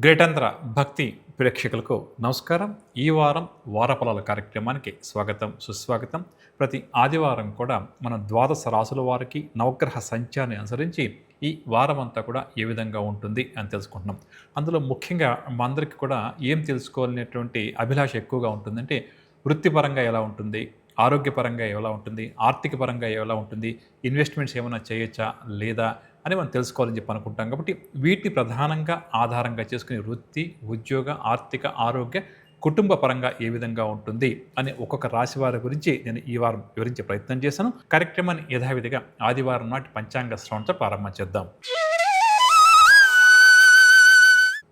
గ్రేటాంధ్ర భక్తి ప్రేక్షకులకు నమస్కారం. ఈ వారం వారఫలాల కార్యక్రమానికి స్వాగతం, సుస్వాగతం. ప్రతి ఆదివారం కూడా మనం ద్వాదశ రాసుల వారికి నవగ్రహ సంచారాన్ని అనుసరించి ఈ వారం అంతా కూడా ఏ విధంగా ఉంటుంది అని తెలుసుకుంటున్నాం. అందులో ముఖ్యంగా మా అందరికీ కూడా ఏం తెలుసుకోవాలనేటువంటి అభిలాష ఎక్కువగా ఉంటుందంటే, వృత్తిపరంగా ఎలా ఉంటుంది, ఆరోగ్యపరంగా ఎలా ఉంటుంది, ఆర్థిక పరంగా ఎలా ఉంటుంది, ఇన్వెస్ట్మెంట్స్ ఏమైనా చేయొచ్చా లేదా అని మనం తెలుసుకోవాలని చెప్పి అనుకుంటాం. కాబట్టి వీటిని ప్రధానంగా ఆధారంగా చేసుకుని వృత్తి, ఉద్యోగ, ఆర్థిక, ఆరోగ్య, కుటుంబ పరంగా ఏ విధంగా ఉంటుంది అని ఒక్కొక్క రాశి వారి గురించి నేను ఈ వారం వివరించే ప్రయత్నం చేశాను. కార్యక్రమాన్ని యథావిధిగా ఆదివారం నాటి పంచాంగ శ్రవణంతో ప్రారంభం చేద్దాం.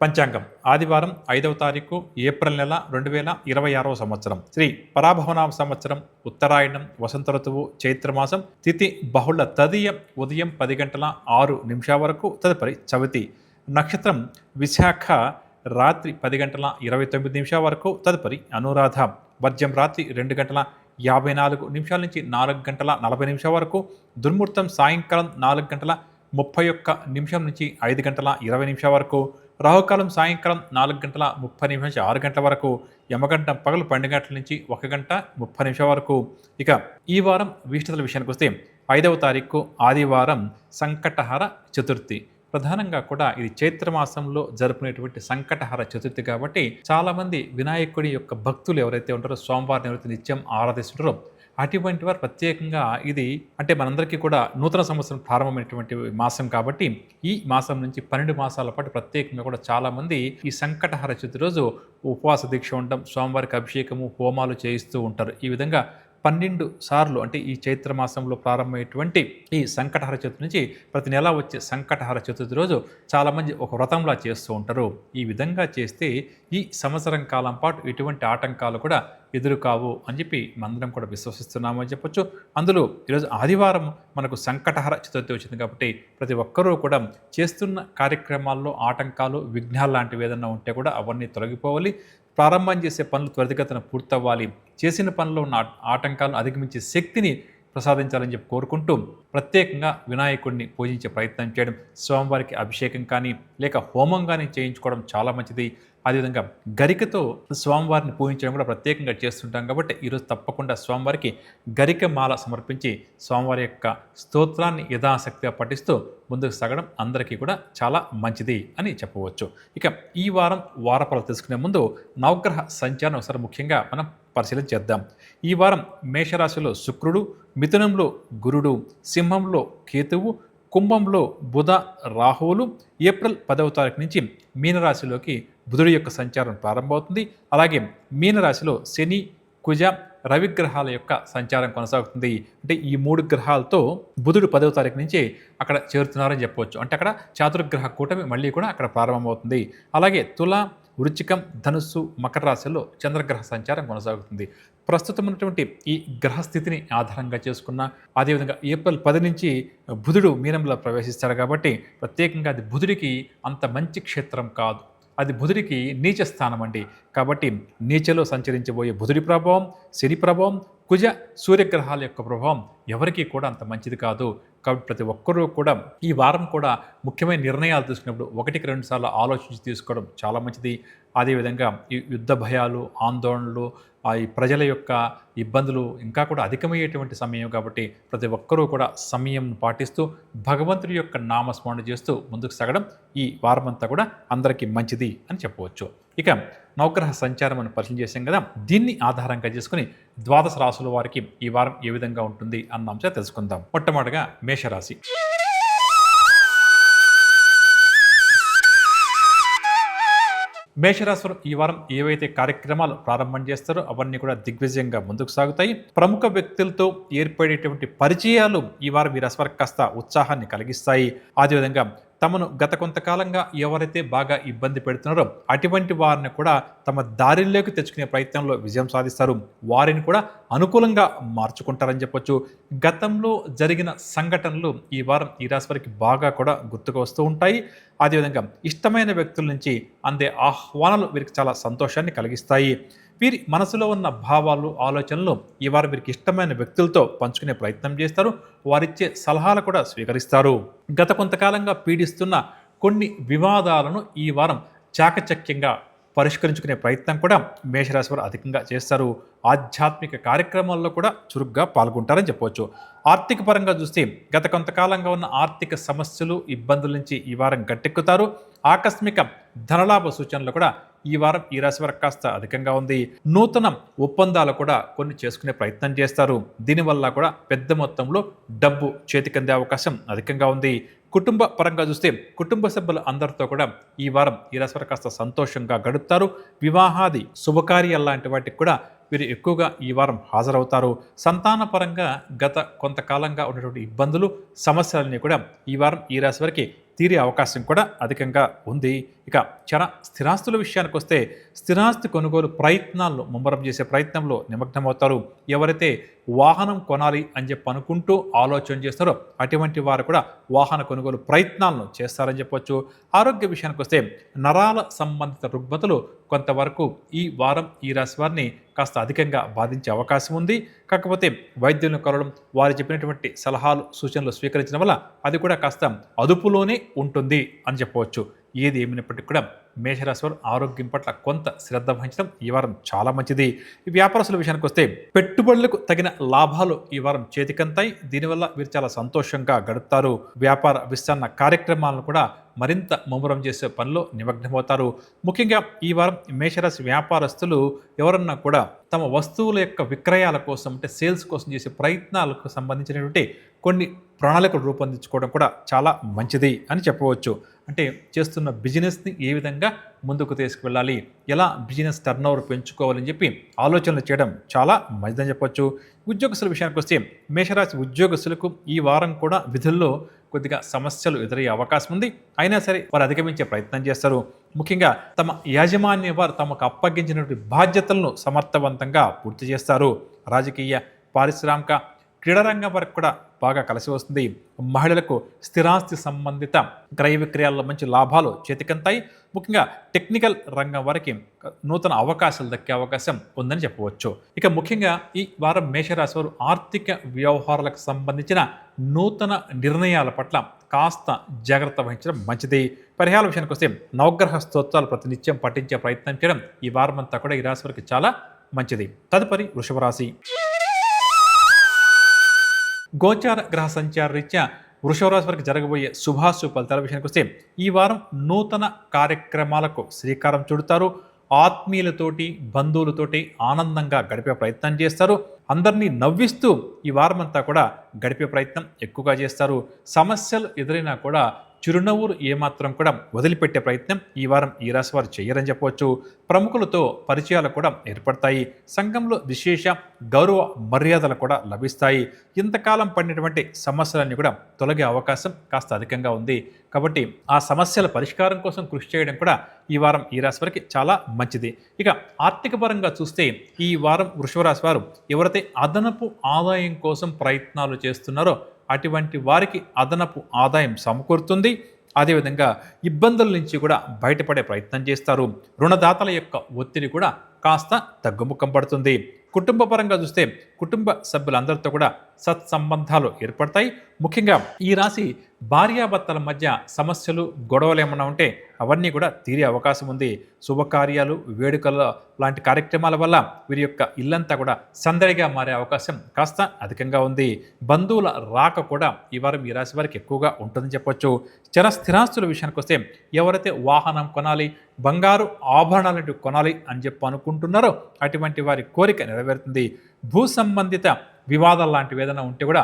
పంచాంగం ఆదివారం 5వ తారీఖు ఏప్రిల్ నెల 2026వ సంవత్సరం. శ్రీ పరాభవనామ సంవత్సరం, ఉత్తరాయణం, వసంత ఋతువు, చైత్రమాసం, తిథి బహుళ తదియ ఉదయం 10:06 వరకు, తదుపరి చవితి. నక్షత్రం విశాఖ రాత్రి 10:29 వరకు, తదుపరి అనురాధ. వర్జ్యం రాత్రి 2:54 నుంచి 4:40 వరకు. దుర్ముహూర్తం సాయంకాలం 4:31 నుంచి 5:20 వరకు. రాహుకాలం సాయంకాలం 4:30 నుంచి 6 వరకు. యమగంట పగలు 12 గంటల నుంచి 1:30 వరకు. ఇక ఈ వారం విశిష్టతల విషయానికి వస్తే 5వ తారీఖు ఆదివారం సంకటహర చతుర్థి. ప్రధానంగా కూడా ఇది చైత్రమాసంలో జరుపుకునేటువంటి సంకటహర చతుర్థి కాబట్టి చాలామంది వినాయకుడి యొక్క భక్తులు ఎవరైతే ఉంటారో, స్వామివారిని ఎవరైతే నిత్యం ఆరాధిస్తుంటారో అటువంటి వారు ప్రత్యేకంగా ఇది అంటే మనందరికీ కూడా నూతన సంవత్సరం ప్రారంభమైనటువంటి మాసం కాబట్టి ఈ మాసం నుంచి 12 మాసాల పాటు ప్రత్యేకంగా కూడా చాలామంది ఈ సంకటహర చతుర్థి రోజు ఉపవాస దీక్ష ఉండడం, స్వామివారికి అభిషేకము, హోమాలు చేయిస్తూ ఉంటారు. ఈ విధంగా 12 సార్లు అంటే ఈ చైత్ర మాసంలో ప్రారంభమయ్యేటువంటి ఈ సంకటహర చతుర్థి నుంచి ప్రతి నెల వచ్చే సంకటహర చతుర్థి రోజు చాలామంది ఒక వ్రతంలా చేస్తూ ఉంటారు. ఈ విధంగా చేస్తే ఈ సంవత్సరం కాలం పాటు ఎటువంటి ఆటంకాలు కూడా ఎదురు కావు అని చెప్పి మనందరం కూడా విశ్వసిస్తున్నాము అని చెప్పొచ్చు. అందులో ఈరోజు ఆదివారం మనకు సంకటహర చతుర్థి వచ్చింది కాబట్టి ప్రతి ఒక్కరూ కూడా చేస్తున్న కార్యక్రమాల్లో ఆటంకాలు, విఘ్నాలు లాంటివి ఏదైనా ఉంటే కూడా అవన్నీ తొలగిపోవాలి. ప్రారంభం చేసే పనులు త్వరితగతిన పూర్తవ్వాలి. చేసిన పనుల్లో ఉన్న ఆటంకాలను అధిగమించే శక్తిని ప్రసాదించాలని చెప్పి కోరుకుంటూ ప్రత్యేకంగా వినాయకుడిని పూజించే ప్రయత్నం చేయడం, స్వామివారికి అభిషేకం కానీ లేక హోమం కానీ చేయించుకోవడం చాలా మంచిది. అదేవిధంగా గరికతో స్వామివారిని పూజించడం కూడా ప్రత్యేకంగా చేస్తుంటాం కాబట్టి ఈరోజు తప్పకుండా స్వామివారికి గరిక మాల సమర్పించి స్వామివారి యొక్క స్తోత్రాన్ని యథాశక్తిగా పఠిస్తూ ముందుకు సాగడం అందరికీ కూడా చాలా మంచిది అని చెప్పవచ్చు. ఇక ఈ వారం వారఫలాలు తెలుసుకునే ముందు నవగ్రహ సంచారం ఒకసారి ముఖ్యంగా మనం పరిశీలన చేద్దాం. ఈ వారం మేషరాశిలో శుక్రుడు, మిథునంలో గురుడు, సింహంలో కేతువు, కుంభంలో బుధ, రాహువులు. ఏప్రిల్ 10వ తారీఖు నుంచి మీనరాశిలోకి బుధుడి యొక్క సంచారం ప్రారంభమవుతుంది. అలాగే మీనరాశిలో శని, కుజ, రవిగ్రహాల యొక్క సంచారం కొనసాగుతుంది. అంటే ఈ 3 గ్రహాలతో బుధుడు 10వ తారీఖు నుంచి అక్కడ చేరుతున్నారని చెప్పవచ్చు. అంటే అక్కడ చాతుర్గ్రహ కూటమి మళ్ళీ కూడా అక్కడ ప్రారంభమవుతుంది. అలాగే తుల, వృచ్చికం, ధనుస్సు, మకర రాశిలో చంద్రగ్రహ సంచారం కొనసాగుతుంది. ప్రస్తుతం ఉన్నటువంటి ఈ గ్రహస్థితిని ఆధారంగా చేసుకున్న అదేవిధంగా ఏప్రిల్ 10 నుంచి బుధుడు మీనంలో ప్రవేశిస్తాడు కాబట్టి ప్రత్యేకంగా అది బుధుడికి అంత మంచి క్షేత్రం కాదు. అది బుధుడికి నీచ స్థానం అండి. కాబట్టి నీచలో సంచరించబోయే బుధుడి ప్రభావం, శని ప్రభావం, కుజ, సూర్యగ్రహాల యొక్క ప్రభావం ఎవరికీ కూడా అంత మంచిది కాదు. కాబట్టి ప్రతి ఒక్కరూ కూడా ఈ వారం కూడా ముఖ్యమైన నిర్ణయాలు తీసుకున్నప్పుడు 1-2 సార్లు ఆలోచించి తీసుకోవడం చాలా మంచిది. అదేవిధంగా ఈ యుద్ధ భయాలు, ఆందోళనలు, ఈ ప్రజల యొక్క ఇబ్బందులు ఇంకా కూడా అధికమయ్యేటువంటి సమయం కాబట్టి ప్రతి ఒక్కరూ కూడా సమయం పాటిస్తూ భగవంతుడి యొక్క నామస్మరణ చేస్తూ ముందుకు సాగడం ఈ వారమంతా కూడా అందరికీ మంచిది అని చెప్పవచ్చు. ఇక నవగ్రహ సంచారం అని పరిచయం చేశాం కదా, దీన్ని ఆధారంగా చేసుకుని ద్వాదశ రాశుల వారికి ఈ వారం ఏ విధంగా ఉంటుంది అన్న అంశం తెలుసుకుందాం. మొట్టమొదటిగా మేషరాశి. మేషరాశి ఈ వారం ఏవైతే కార్యక్రమాలు ప్రారంభం చేస్తారో అవన్నీ కూడా దిగ్విజయంగా ముందుకు సాగుతాయి. ప్రముఖ వ్యక్తులతో ఏర్పడేటువంటి పరిచయాలు ఈ వారం ఈ రాశి వారికి కాస్త ఉత్సాహాన్ని కలిగిస్తాయి. అదేవిధంగా తమను గత కొంతకాలంగా ఎవరైతే బాగా ఇబ్బంది పెడుతున్నారో అటువంటి వారిని కూడా తమ దారిలోకి తెచ్చుకునే ప్రయత్నంలో విజయం సాధిస్తారు. వారిని కూడా అనుకూలంగా మార్చుకుంటారని చెప్పొచ్చు. గతంలో జరిగిన సంఘటనలు ఈ వారం ఈ రాశి వారికి బాగా కూడా గుర్తుకు వస్తూ ఉంటాయి. అదేవిధంగా ఇష్టమైన వ్యక్తుల నుంచి అందే ఆహ్వానాలు వీరికి చాలా సంతోషాన్ని కలిగిస్తాయి. వీరి మనసులో ఉన్న భావాలు, ఆలోచనలు ఈ వారం వీరికి ఇష్టమైన వ్యక్తులతో పంచుకునే ప్రయత్నం చేస్తారు. వారిచ్చే సలహాలు కూడా స్వీకరిస్తారు. గత కొంతకాలంగా పీడిస్తున్న కొన్ని వివాదాలను ఈ వారం చాకచక్యంగా పరిష్కరించుకునే ప్రయత్నం కూడా మేషరాశి వారు అధికంగా చేస్తారు. ఆధ్యాత్మిక కార్యక్రమాల్లో కూడా చురుగ్గా పాల్గొంటారని చెప్పవచ్చు. ఆర్థిక పరంగా చూస్తే గత కొంతకాలంగా ఉన్న ఆర్థిక సమస్యలు, ఇబ్బందుల నుంచి ఈ వారం గట్టెక్కుతారు. ఆకస్మిక ధనలాభ సూచనలు కూడా ఈ వారం ఈ రాశి వారికి కాస్త అధికంగా ఉంది. నూతన ఒప్పందాలు కూడా కొన్ని చేసుకునే ప్రయత్నం చేస్తారు. దీనివల్ల కూడా పెద్ద మొత్తంలో డబ్బు చేతికందే అవకాశం అధికంగా ఉంది. కుటుంబ పరంగా చూస్తే కుటుంబ సభ్యులు అందరితో కూడా ఈ వారం ఈ రాశి వారు కాస్త సంతోషంగా గడుపుతారు. వివాహాది శుభకార్యాలు లాంటి వాటికి కూడా వీరు ఎక్కువగా ఈ వారం హాజరవుతారు. సంతాన పరంగా గత కొంతకాలంగా ఉన్నటువంటి ఇబ్బందులు, సమస్యలన్నీ కూడా ఈ వారం ఈ రాశి వారికి తీరే అవకాశం కూడా అధికంగా ఉంది. ఇక స్థిరాస్తుల విషయానికి వస్తే స్థిరాస్తి కొనుగోలు ప్రయత్నాలను ముమ్మరం చేసే ప్రయత్నంలో నిమగ్నమవుతారు. ఎవరైతే వాహనం కొనాలి అని చెప్పి అనుకుంటూ ఆలోచన చేస్తారో అటువంటి వారు కూడా వాహన కొనుగోలు ప్రయత్నాలను చేస్తారని చెప్పొచ్చు. ఆరోగ్య విషయానికి వస్తే నరాల సంబంధిత రుగ్మతలు కొంతవరకు ఈ వారం ఈ రాశి వారిని కాస్త అధికంగా బాధించే అవకాశం ఉంది. కాకపోతే వైద్యులను కలవడం, వారు చెప్పినటువంటి సలహాలు, సూచనలు స్వీకరించడం వల్ల అది కూడా కాస్త అదుపులోనే ఉంటుంది అని చెప్పవచ్చు. ఏది ఏమైనప్పటికీ కూడా మేషరాశి వారు ఆరోగ్యం పట్ల కొంత శ్రద్ధ వహించడం ఈ వారం చాలా మంచిది. ఈ వ్యాపారస్తుల విషయానికి వస్తే పెట్టుబడులకు తగిన లాభాలు ఈ వారం చేతికంతాయి. దీనివల్ల వీరు చాలా సంతోషంగా గడుపుతారు. వ్యాపార విస్తరణ కార్యక్రమాలను కూడా మరింత ముమ్మరం చేసే పనిలో నిమగ్నమవుతారు. ముఖ్యంగా ఈ వారం మేషరాశి వ్యాపారస్తులు ఎవరన్నా కూడా తమ వస్తువుల యొక్క విక్రయాల కోసం, అంటే సేల్స్ కోసం చేసే ప్రయత్నాలకు సంబంధించినటువంటి కొన్ని ప్రణాళికలు రూపొందించుకోవడం కూడా చాలా మంచిది అని చెప్పవచ్చు. అంటే చేస్తున్న బిజినెస్ని ఏ విధంగా ముందుకు తీసుకువెళ్ళాలి, ఎలా బిజినెస్ టర్నోవర్ పెంచుకోవాలని చెప్పి ఆలోచనలు చేయడం చాలా మంచిదని చెప్పొచ్చు. ఉద్యోగస్తుల విషయానికి వస్తే మేషరాశి ఉద్యోగస్తులకు ఈ వారం కూడా విధుల్లో కొద్దిగా సమస్యలు ఎదురయ్యే అవకాశం ఉంది. అయినా సరే వారు అధిగమించే ప్రయత్నం చేస్తారు. ముఖ్యంగా తమ యాజమాన్య వారు తమకు అప్పగించినటువంటి బాధ్యతలను సమర్థవంతంగా పూర్తి చేస్తారు. రాజకీయ, పారిశ్రామిక, క్రీడారంగం వరకు కూడా బాగా కలిసి వస్తుంది. మహిళలకు స్థిరాస్తి సంబంధిత క్రయ విక్రయాల్లో మంచి లాభాలు చేతికంతాయి. ముఖ్యంగా టెక్నికల్ రంగం వరకు నూతన అవకాశాలు దక్కే అవకాశం ఉందని చెప్పవచ్చు. ఇక ముఖ్యంగా ఈ వారం మేషరాశి వారు ఆర్థిక వ్యవహారాలకు సంబంధించిన నూతన నిర్ణయాల పట్ల కాస్త జాగ్రత్త వహించడం మంచిది. పరిహార విషయానికి వస్తే నవగ్రహ స్తోత్రాలు ప్రతినిత్యం పఠించే ప్రయత్నం చేయడం ఈ వారం అంతా కూడా ఈ రాశి వారికి చాలా మంచిది. తదుపరి వృషభ రాశి. గోచార గ్రహ సంచార రీత్యా వృషభ రాశి వారికి జరగబోయే శుభాశుభ ఫలితాల విషయానికి వస్తే ఈ వారం నూతన కార్యక్రమాలకు శ్రీకారం చుడతారు. ఆత్మీయులతోటి, బంధువులతోటి ఆనందంగా గడిపే ప్రయత్నం చేస్తారు. అందరినీ నవ్విస్తూ ఈ వారం అంతా కూడా గడిపే ప్రయత్నం ఎక్కువగా చేస్తారు. సమస్యలు ఎదురైనా కూడా చిరునవ్వులు ఏమాత్రం కూడా వదిలిపెట్టే ప్రయత్నం ఈ వారం ఈ రాశి వారు చేయరని చెప్పవచ్చు. ప్రముఖులతో పరిచయాలు కూడా ఏర్పడతాయి. సంఘంలో విశేష గౌరవ మర్యాదలు కూడా లభిస్తాయి. ఇంతకాలం పడినటువంటి సమస్యలన్నీ కూడా తొలగే అవకాశం కాస్త అధికంగా ఉంది. కాబట్టి ఆ సమస్యల పరిష్కారం కోసం కృషి చేయడం కూడా ఈ వారం ఈ రాశి వారికి చాలా మంచిది. ఇక ఆర్థిక పరంగా చూస్తే ఈ వారం వృషభ రాశి వారు ఎవరైతే అదనపు ఆదాయం కోసం ప్రయత్నాలు చేస్తున్నారో అటువంటి వారికి అదనపు ఆదాయం సమకూరుతుంది. అదేవిధంగా ఇబ్బందుల నుంచి కూడా బయటపడే ప్రయత్నం చేస్తారు. రుణదాతల యొక్క ఒత్తిడి కూడా కాస్త తగ్గుముఖం పడుతుంది. కుటుంబ పరంగా చూస్తే కుటుంబ సభ్యులందరితో కూడా సత్సంబంధాలు ఏర్పడతాయి. ముఖ్యంగా ఈ రాశి భార్యాభర్తల మధ్య సమస్యలు, గొడవలు ఏమన్నా ఉంటే అవన్నీ కూడా తీరే అవకాశం ఉంది. శుభకార్యాలు, వేడుకల లాంటి కార్యక్రమాల వల్ల వీరి యొక్క ఇల్లంతా కూడా సందడిగా మారే అవకాశం కాస్త అధికంగా ఉంది. బంధువుల రాక కూడా ఈ వారం ఈ రాశి వారికి ఎక్కువగా ఉంటుందని చెప్పొచ్చు. స్థిరాస్తుల విషయానికి వస్తే ఎవరైతే వాహనం కొనాలి, బంగారు ఆభరణాలు కొనాలి అని చెప్పి అనుకుంటున్నారో అటువంటి వారి కోరిక నెరవేరుతుంది. భూ సంబంధిత వివాదాలు లాంటివి ఏదైనా ఉంటే కూడా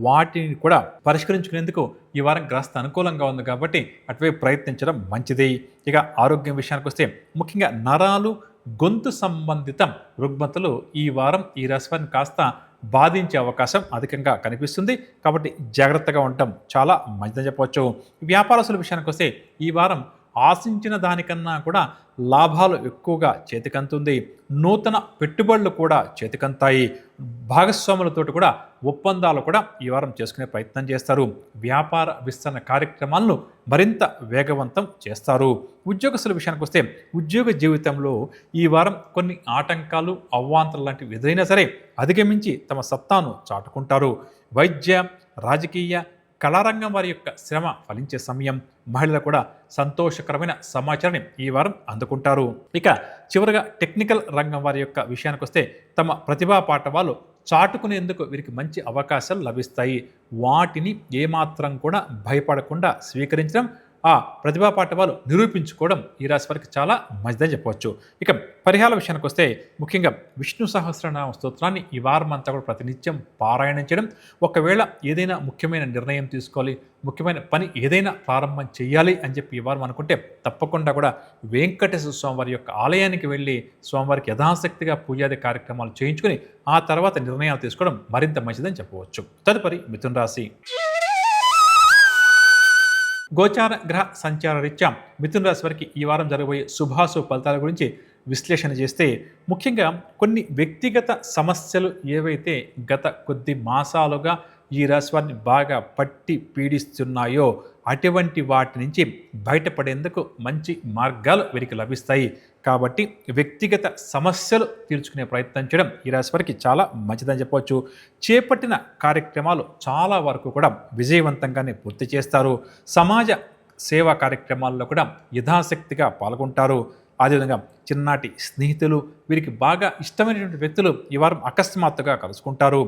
వాటిని కూడా పరిష్కరించుకునేందుకు ఈ వారం గ్రస్త అనుకూలంగా ఉంది కాబట్టి అటువైపు ప్రయత్నించడం మంచిది. ఇక ఆరోగ్యం విషయానికి వస్తే ముఖ్యంగా నరాలు, గొంతు సంబంధిత రుగ్మతలు ఈ వారం ఈ రాశి వారిని కాస్త బాధించే అవకాశం అధికంగా కనిపిస్తుంది. కాబట్టి జాగ్రత్తగా ఉండటం చాలా మంచిదని చెప్పవచ్చు. వ్యాపారస్తుల విషయానికి వస్తే ఈ వారం ఆశించిన దానికన్నా కూడా లాభాలు ఎక్కువగా చేతికంతుంది. నూతన పెట్టుబడులు కూడా చేతికంతాయి. భాగస్వాములతోటి కూడా ఒప్పందాలు కూడా ఈ వారం చేసుకునే ప్రయత్నం చేస్తారు. వ్యాపార విస్తరణ కార్యక్రమాలను మరింత వేగవంతం చేస్తారు. ఉద్యోగస్తుల విషయానికి వస్తే ఉద్యోగ జీవితంలో ఈ వారం కొన్ని ఆటంకాలు, అవాంతరాలు లాంటివి ఎదురైనా సరే అధిగమించి తమ సత్తాను చాటుకుంటారు. వైద్య, రాజకీయ, కళారంగం వారి యొక్క శ్రమ ఫలించే సమయం. మహిళలు కూడా సంతోషకరమైన సమాచారాన్ని ఈ వారం అందుకుంటారు. ఇక చివరగా టెక్నికల్ రంగం వారి యొక్క విషయానికి వస్తే తమ ప్రతిభా పాఠవాలు చాటుకునేందుకు వీరికి మంచి అవకాశాలు లభిస్తాయి. వాటిని ఏమాత్రం కూడా భయపడకుండా స్వీకరించడం, ఆ ప్రతిభా పాఠవాలు నిరూపించుకోవడం ఈ రాశి వారికి చాలా మంచిదని చెప్పవచ్చు. ఇక పరిహార విషయానికి వస్తే ముఖ్యంగా విష్ణు సహస్రనామ స్తోత్రాన్ని ఈ వారం అంతా కూడా ప్రతినిత్యం పారాయణం చేయడం. ఒకవేళ ఏదైనా ముఖ్యమైన నిర్ణయం తీసుకోవాలి, ముఖ్యమైన పని ఏదైనా ప్రారంభం చేయాలి అని చెప్పి ఈ వారం అనుకుంటే తప్పకుండా కూడా వెంకటేశ్వర స్వామివారి యొక్క ఆలయానికి వెళ్ళి స్వామివారికి యథాశక్తిగా పూజాది కార్యక్రమాలు చేయించుకుని ఆ తర్వాత నిర్ణయాలు తీసుకోవడం మరింత మంచిదని చెప్పవచ్చు. తదుపరి మిథున రాశి. గోచార గ్రహ సంచార రీత్యా మిథున రాశి వారికి ఈ వారం జరగబోయే శుభాశుభ ఫలితాల గురించి విశ్లేషణ చేస్తే ముఖ్యంగా కొన్ని వ్యక్తిగత సమస్యలు ఏవైతే గత కొద్ది మాసాలుగా ఈ రాశి వారిని బాగా పట్టి పీడిస్తున్నాయో అటువంటి వాటి నుంచి బయటపడేందుకు మంచి మార్గాలు వీరికి లభిస్తాయి. కాబట్టి వ్యక్తిగత సమస్యలు తీర్చుకునే ప్రయత్నం చేయడం ఈ రాశి వారికి చాలా మంచిదని చెప్పవచ్చు. చేపట్టిన కార్యక్రమాలు చాలా వరకు కూడా విజయవంతంగానే పూర్తి చేస్తారు. సమాజ సేవా కార్యక్రమాల్లో కూడా యథాశక్తిగా పాల్గొంటారు. అదేవిధంగా చిన్ననాటి స్నేహితులు, వీరికి బాగా ఇష్టమైనటువంటి వ్యక్తులు ఈ వారం అకస్మాత్తుగా కలుసుకుంటారు.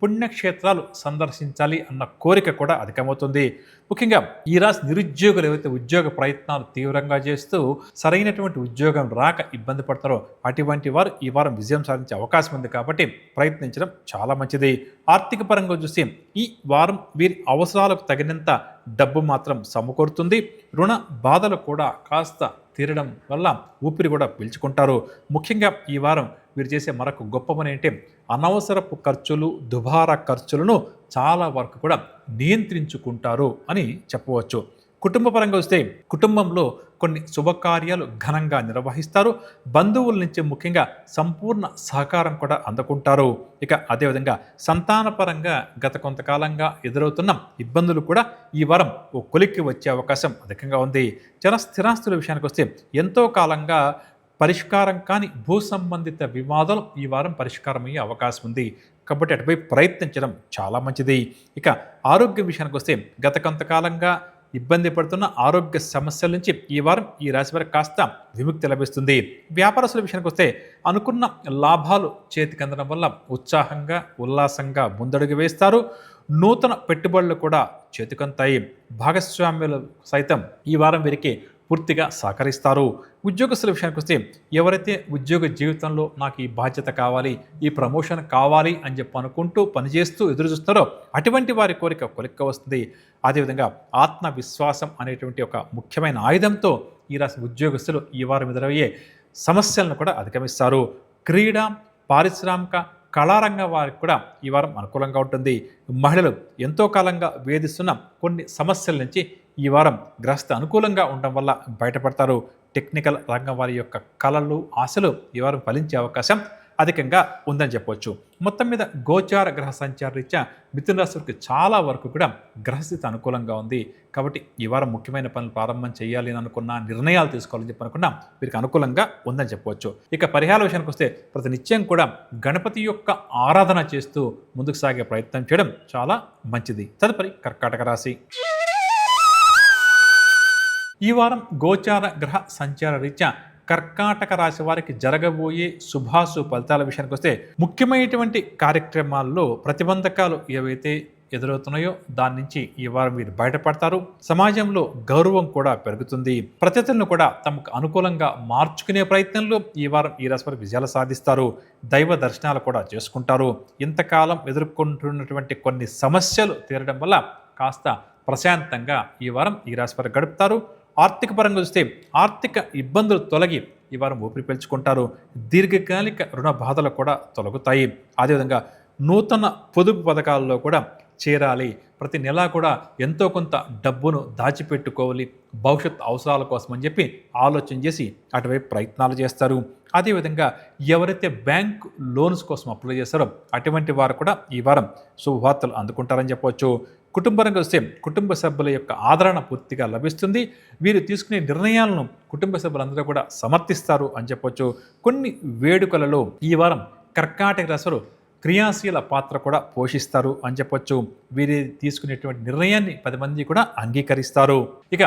పుణ్యక్షేత్రాలు సందర్శించాలి అన్న కోరిక కూడా అధికమవుతుంది. ముఖ్యంగా ఈ రాశి నిరుద్యోగులు ఏవైతే ఉద్యోగ ప్రయత్నాలు తీవ్రంగా చేస్తూ సరైనటువంటి ఉద్యోగం రాక ఇబ్బంది పడతారో అటువంటి వారు ఈ వారం విజయం సాధించే అవకాశం ఉంది. కాబట్టి ప్రయత్నించడం చాలా మంచిది. ఆర్థిక పరంగా చూస్తే ఈ వారం వీరి అవసరాలకు తగినంత డబ్బు మాత్రం సమకూరుతుంది. రుణ బాధలు కూడా కాస్త తీరడం వల్ల ఊపిరి కూడా పీల్చుకుంటారు. ముఖ్యంగా ఈ వారం వీరు చేసే మరొక గొప్ప పని ఏంటంటే అనవసరపు ఖర్చులు, దుబారా ఖర్చులను చాలా వరకు కూడా నియంత్రించుకుంటారు అని చెప్పవచ్చు. కుటుంబ పరంగా వస్తే కుటుంబంలో కొన్ని శుభకార్యాలు ఘనంగా నిర్వహిస్తారు. బంధువుల నుంచి ముఖ్యంగా సంపూర్ణ సహకారం కూడా అందుకుంటారు. ఇక అదేవిధంగా సంతానపరంగా గత కొంతకాలంగా ఎదురవుతున్న ఇబ్బందులు కూడా ఈ వారం ఓ కొలిక్కి వచ్చే అవకాశం అధికంగా ఉంది. స్థిరాస్తుల విషయానికి వస్తే ఎంతో కాలంగా పరిష్కారం కాని భూ సంబంధిత వివాదాలు ఈ వారం పరిష్కారం అయ్యే అవకాశం ఉంది. కాబట్టి అటుపై ప్రయత్నించడం చాలా మంచిది. ఇక ఆరోగ్య విషయానికి వస్తే గత కొంతకాలంగా ఇబ్బంది పడుతున్న ఆరోగ్య సమస్యల నుంచి ఈ వారం ఈ రాశి వారికి కాస్త విముక్తి లభిస్తుంది. వ్యాపారస్తుల విషయానికి వస్తే అనుకున్న లాభాలు చేతికి అందడం వల్ల ఉత్సాహంగా ఉల్లాసంగా ముందడుగు వేస్తారు. నూతన పెట్టుబడులు కూడా చేతికంతాయి. భాగస్వామ్యులు సైతం ఈ వారం వీరికి పూర్తిగా సహకరిస్తారు. ఉద్యోగస్తుల విషయానికి వస్తే ఎవరైతే ఉద్యోగ జీవితంలో నాకు ఈ బాధ్యత కావాలి, ఈ ప్రమోషన్ కావాలి అని చెప్పి అనుకుంటూ పనిచేస్తూ ఎదురు చూస్తారో అటువంటి వారి కోరిక కొలిక్క వస్తుంది. అదేవిధంగా ఆత్మవిశ్వాసం అనేటువంటి ఒక ముఖ్యమైన ఆయుధంతో ఈ రాశి ఉద్యోగస్తులు ఈ వారం ఎదురయ్యే సమస్యలను కూడా అధిగమిస్తారు. క్రీడా, పారిశ్రామిక, కళారంగం వారికి కూడా ఈ వారం అనుకూలంగా ఉంటుంది. మహిళలు ఎంతో కాలంగా వేధిస్తున్న కొన్ని సమస్యల నుంచి ఈ వారం గ్రస్త అనుకూలంగా ఉండడం వల్ల బయటపడతారు. టెక్నికల్ రంగం వారి యొక్క కళలు, ఆశలు ఈ వారం ఫలించే అవకాశం అధికంగా ఉందని చెప్పవచ్చు. మొత్తం మీద గోచార గ్రహ సంచార రీత్యా మిథున రాశి వారికి చాలా వరకు కూడా గ్రహస్థితి అనుకూలంగా ఉంది. కాబట్టి ఈ వారం ముఖ్యమైన పనులు ప్రారంభం చేయాలి అని అనుకున్న, నిర్ణయాలు తీసుకోవాలని చెప్పి అనుకున్నా వీరికి అనుకూలంగా ఉందని చెప్పవచ్చు. ఇక పరిహార విషయానికి వస్తే ప్రతి నిత్యం కూడా గణపతి యొక్క ఆరాధన చేస్తూ ముందుకు సాగే ప్రయత్నం చేయడం చాలా మంచిది. తదుపరి కర్కాటక రాశి. ఈ వారం గోచార గ్రహ సంచార రీత్యా కర్కాటక రాశి వారికి జరగబోయే శుభాశుభ ఫలితాల విషయానికి వస్తే ముఖ్యమైనటువంటి కార్యక్రమాల్లో ప్రతిబంధకాలు ఏవైతే ఎదురవుతున్నాయో దాని నుంచి ఈ వారం వీరు బయటపడతారు. సమాజంలో గౌరవం కూడా పెరుగుతుంది. ప్రత్యర్థులను కూడా తమకు అనుకూలంగా మార్చుకునే ప్రయత్నంలో ఈ వారం ఈ రాశి వారు విజయాలు సాధిస్తారు. దైవ దర్శనాలు కూడా చేసుకుంటారు. ఇంతకాలం ఎదుర్కొంటున్నటువంటి కొన్ని సమస్యలు తీరడం వల్ల కాస్త ప్రశాంతంగా ఈ వారం ఈ రాశి వారు గడుపుతారు. ఆర్థిక పరంగా చూస్తే ఆర్థిక ఇబ్బందులు తొలగి ఈ వారం ఊపిరి పీల్చుకుంటారు. దీర్ఘకాలిక రుణ బాధలు కూడా తొలగుతాయి. అదేవిధంగా నూతన పొదుపు పథకాల్లో కూడా చేరాలి. ప్రతి నెలా కూడా ఎంతో కొంత డబ్బును దాచిపెట్టుకోవాలి భవిష్యత్ అవసరాల కోసం అని చెప్పి ఆలోచన చేసి అటువైపు ప్రయత్నాలు చేస్తారు. అదేవిధంగా ఎవరైతే బ్యాంక్ లోన్స్ కోసం అప్లై చేస్తారో అటువంటి వారు కూడా ఈ వారం శుభవార్తలు అందుకుంటారని చెప్పవచ్చు. కుటుంబరంగా వస్తే కుటుంబ సభ్యుల యొక్క ఆదరణ పూర్తిగా లభిస్తుంది. వీరు తీసుకునే నిర్ణయాలను కుటుంబ సభ్యులందరూ కూడా సమర్థిస్తారు అని చెప్పొచ్చు. కొన్ని వేడుకలలో ఈ వారం కర్కాటక రాశి వారు క్రియాశీల పాత్ర కూడా పోషిస్తారు అని చెప్పొచ్చు. వీరి తీసుకునేటువంటి నిర్ణయాన్ని 10 మంది కూడా అంగీకరిస్తారు. ఇక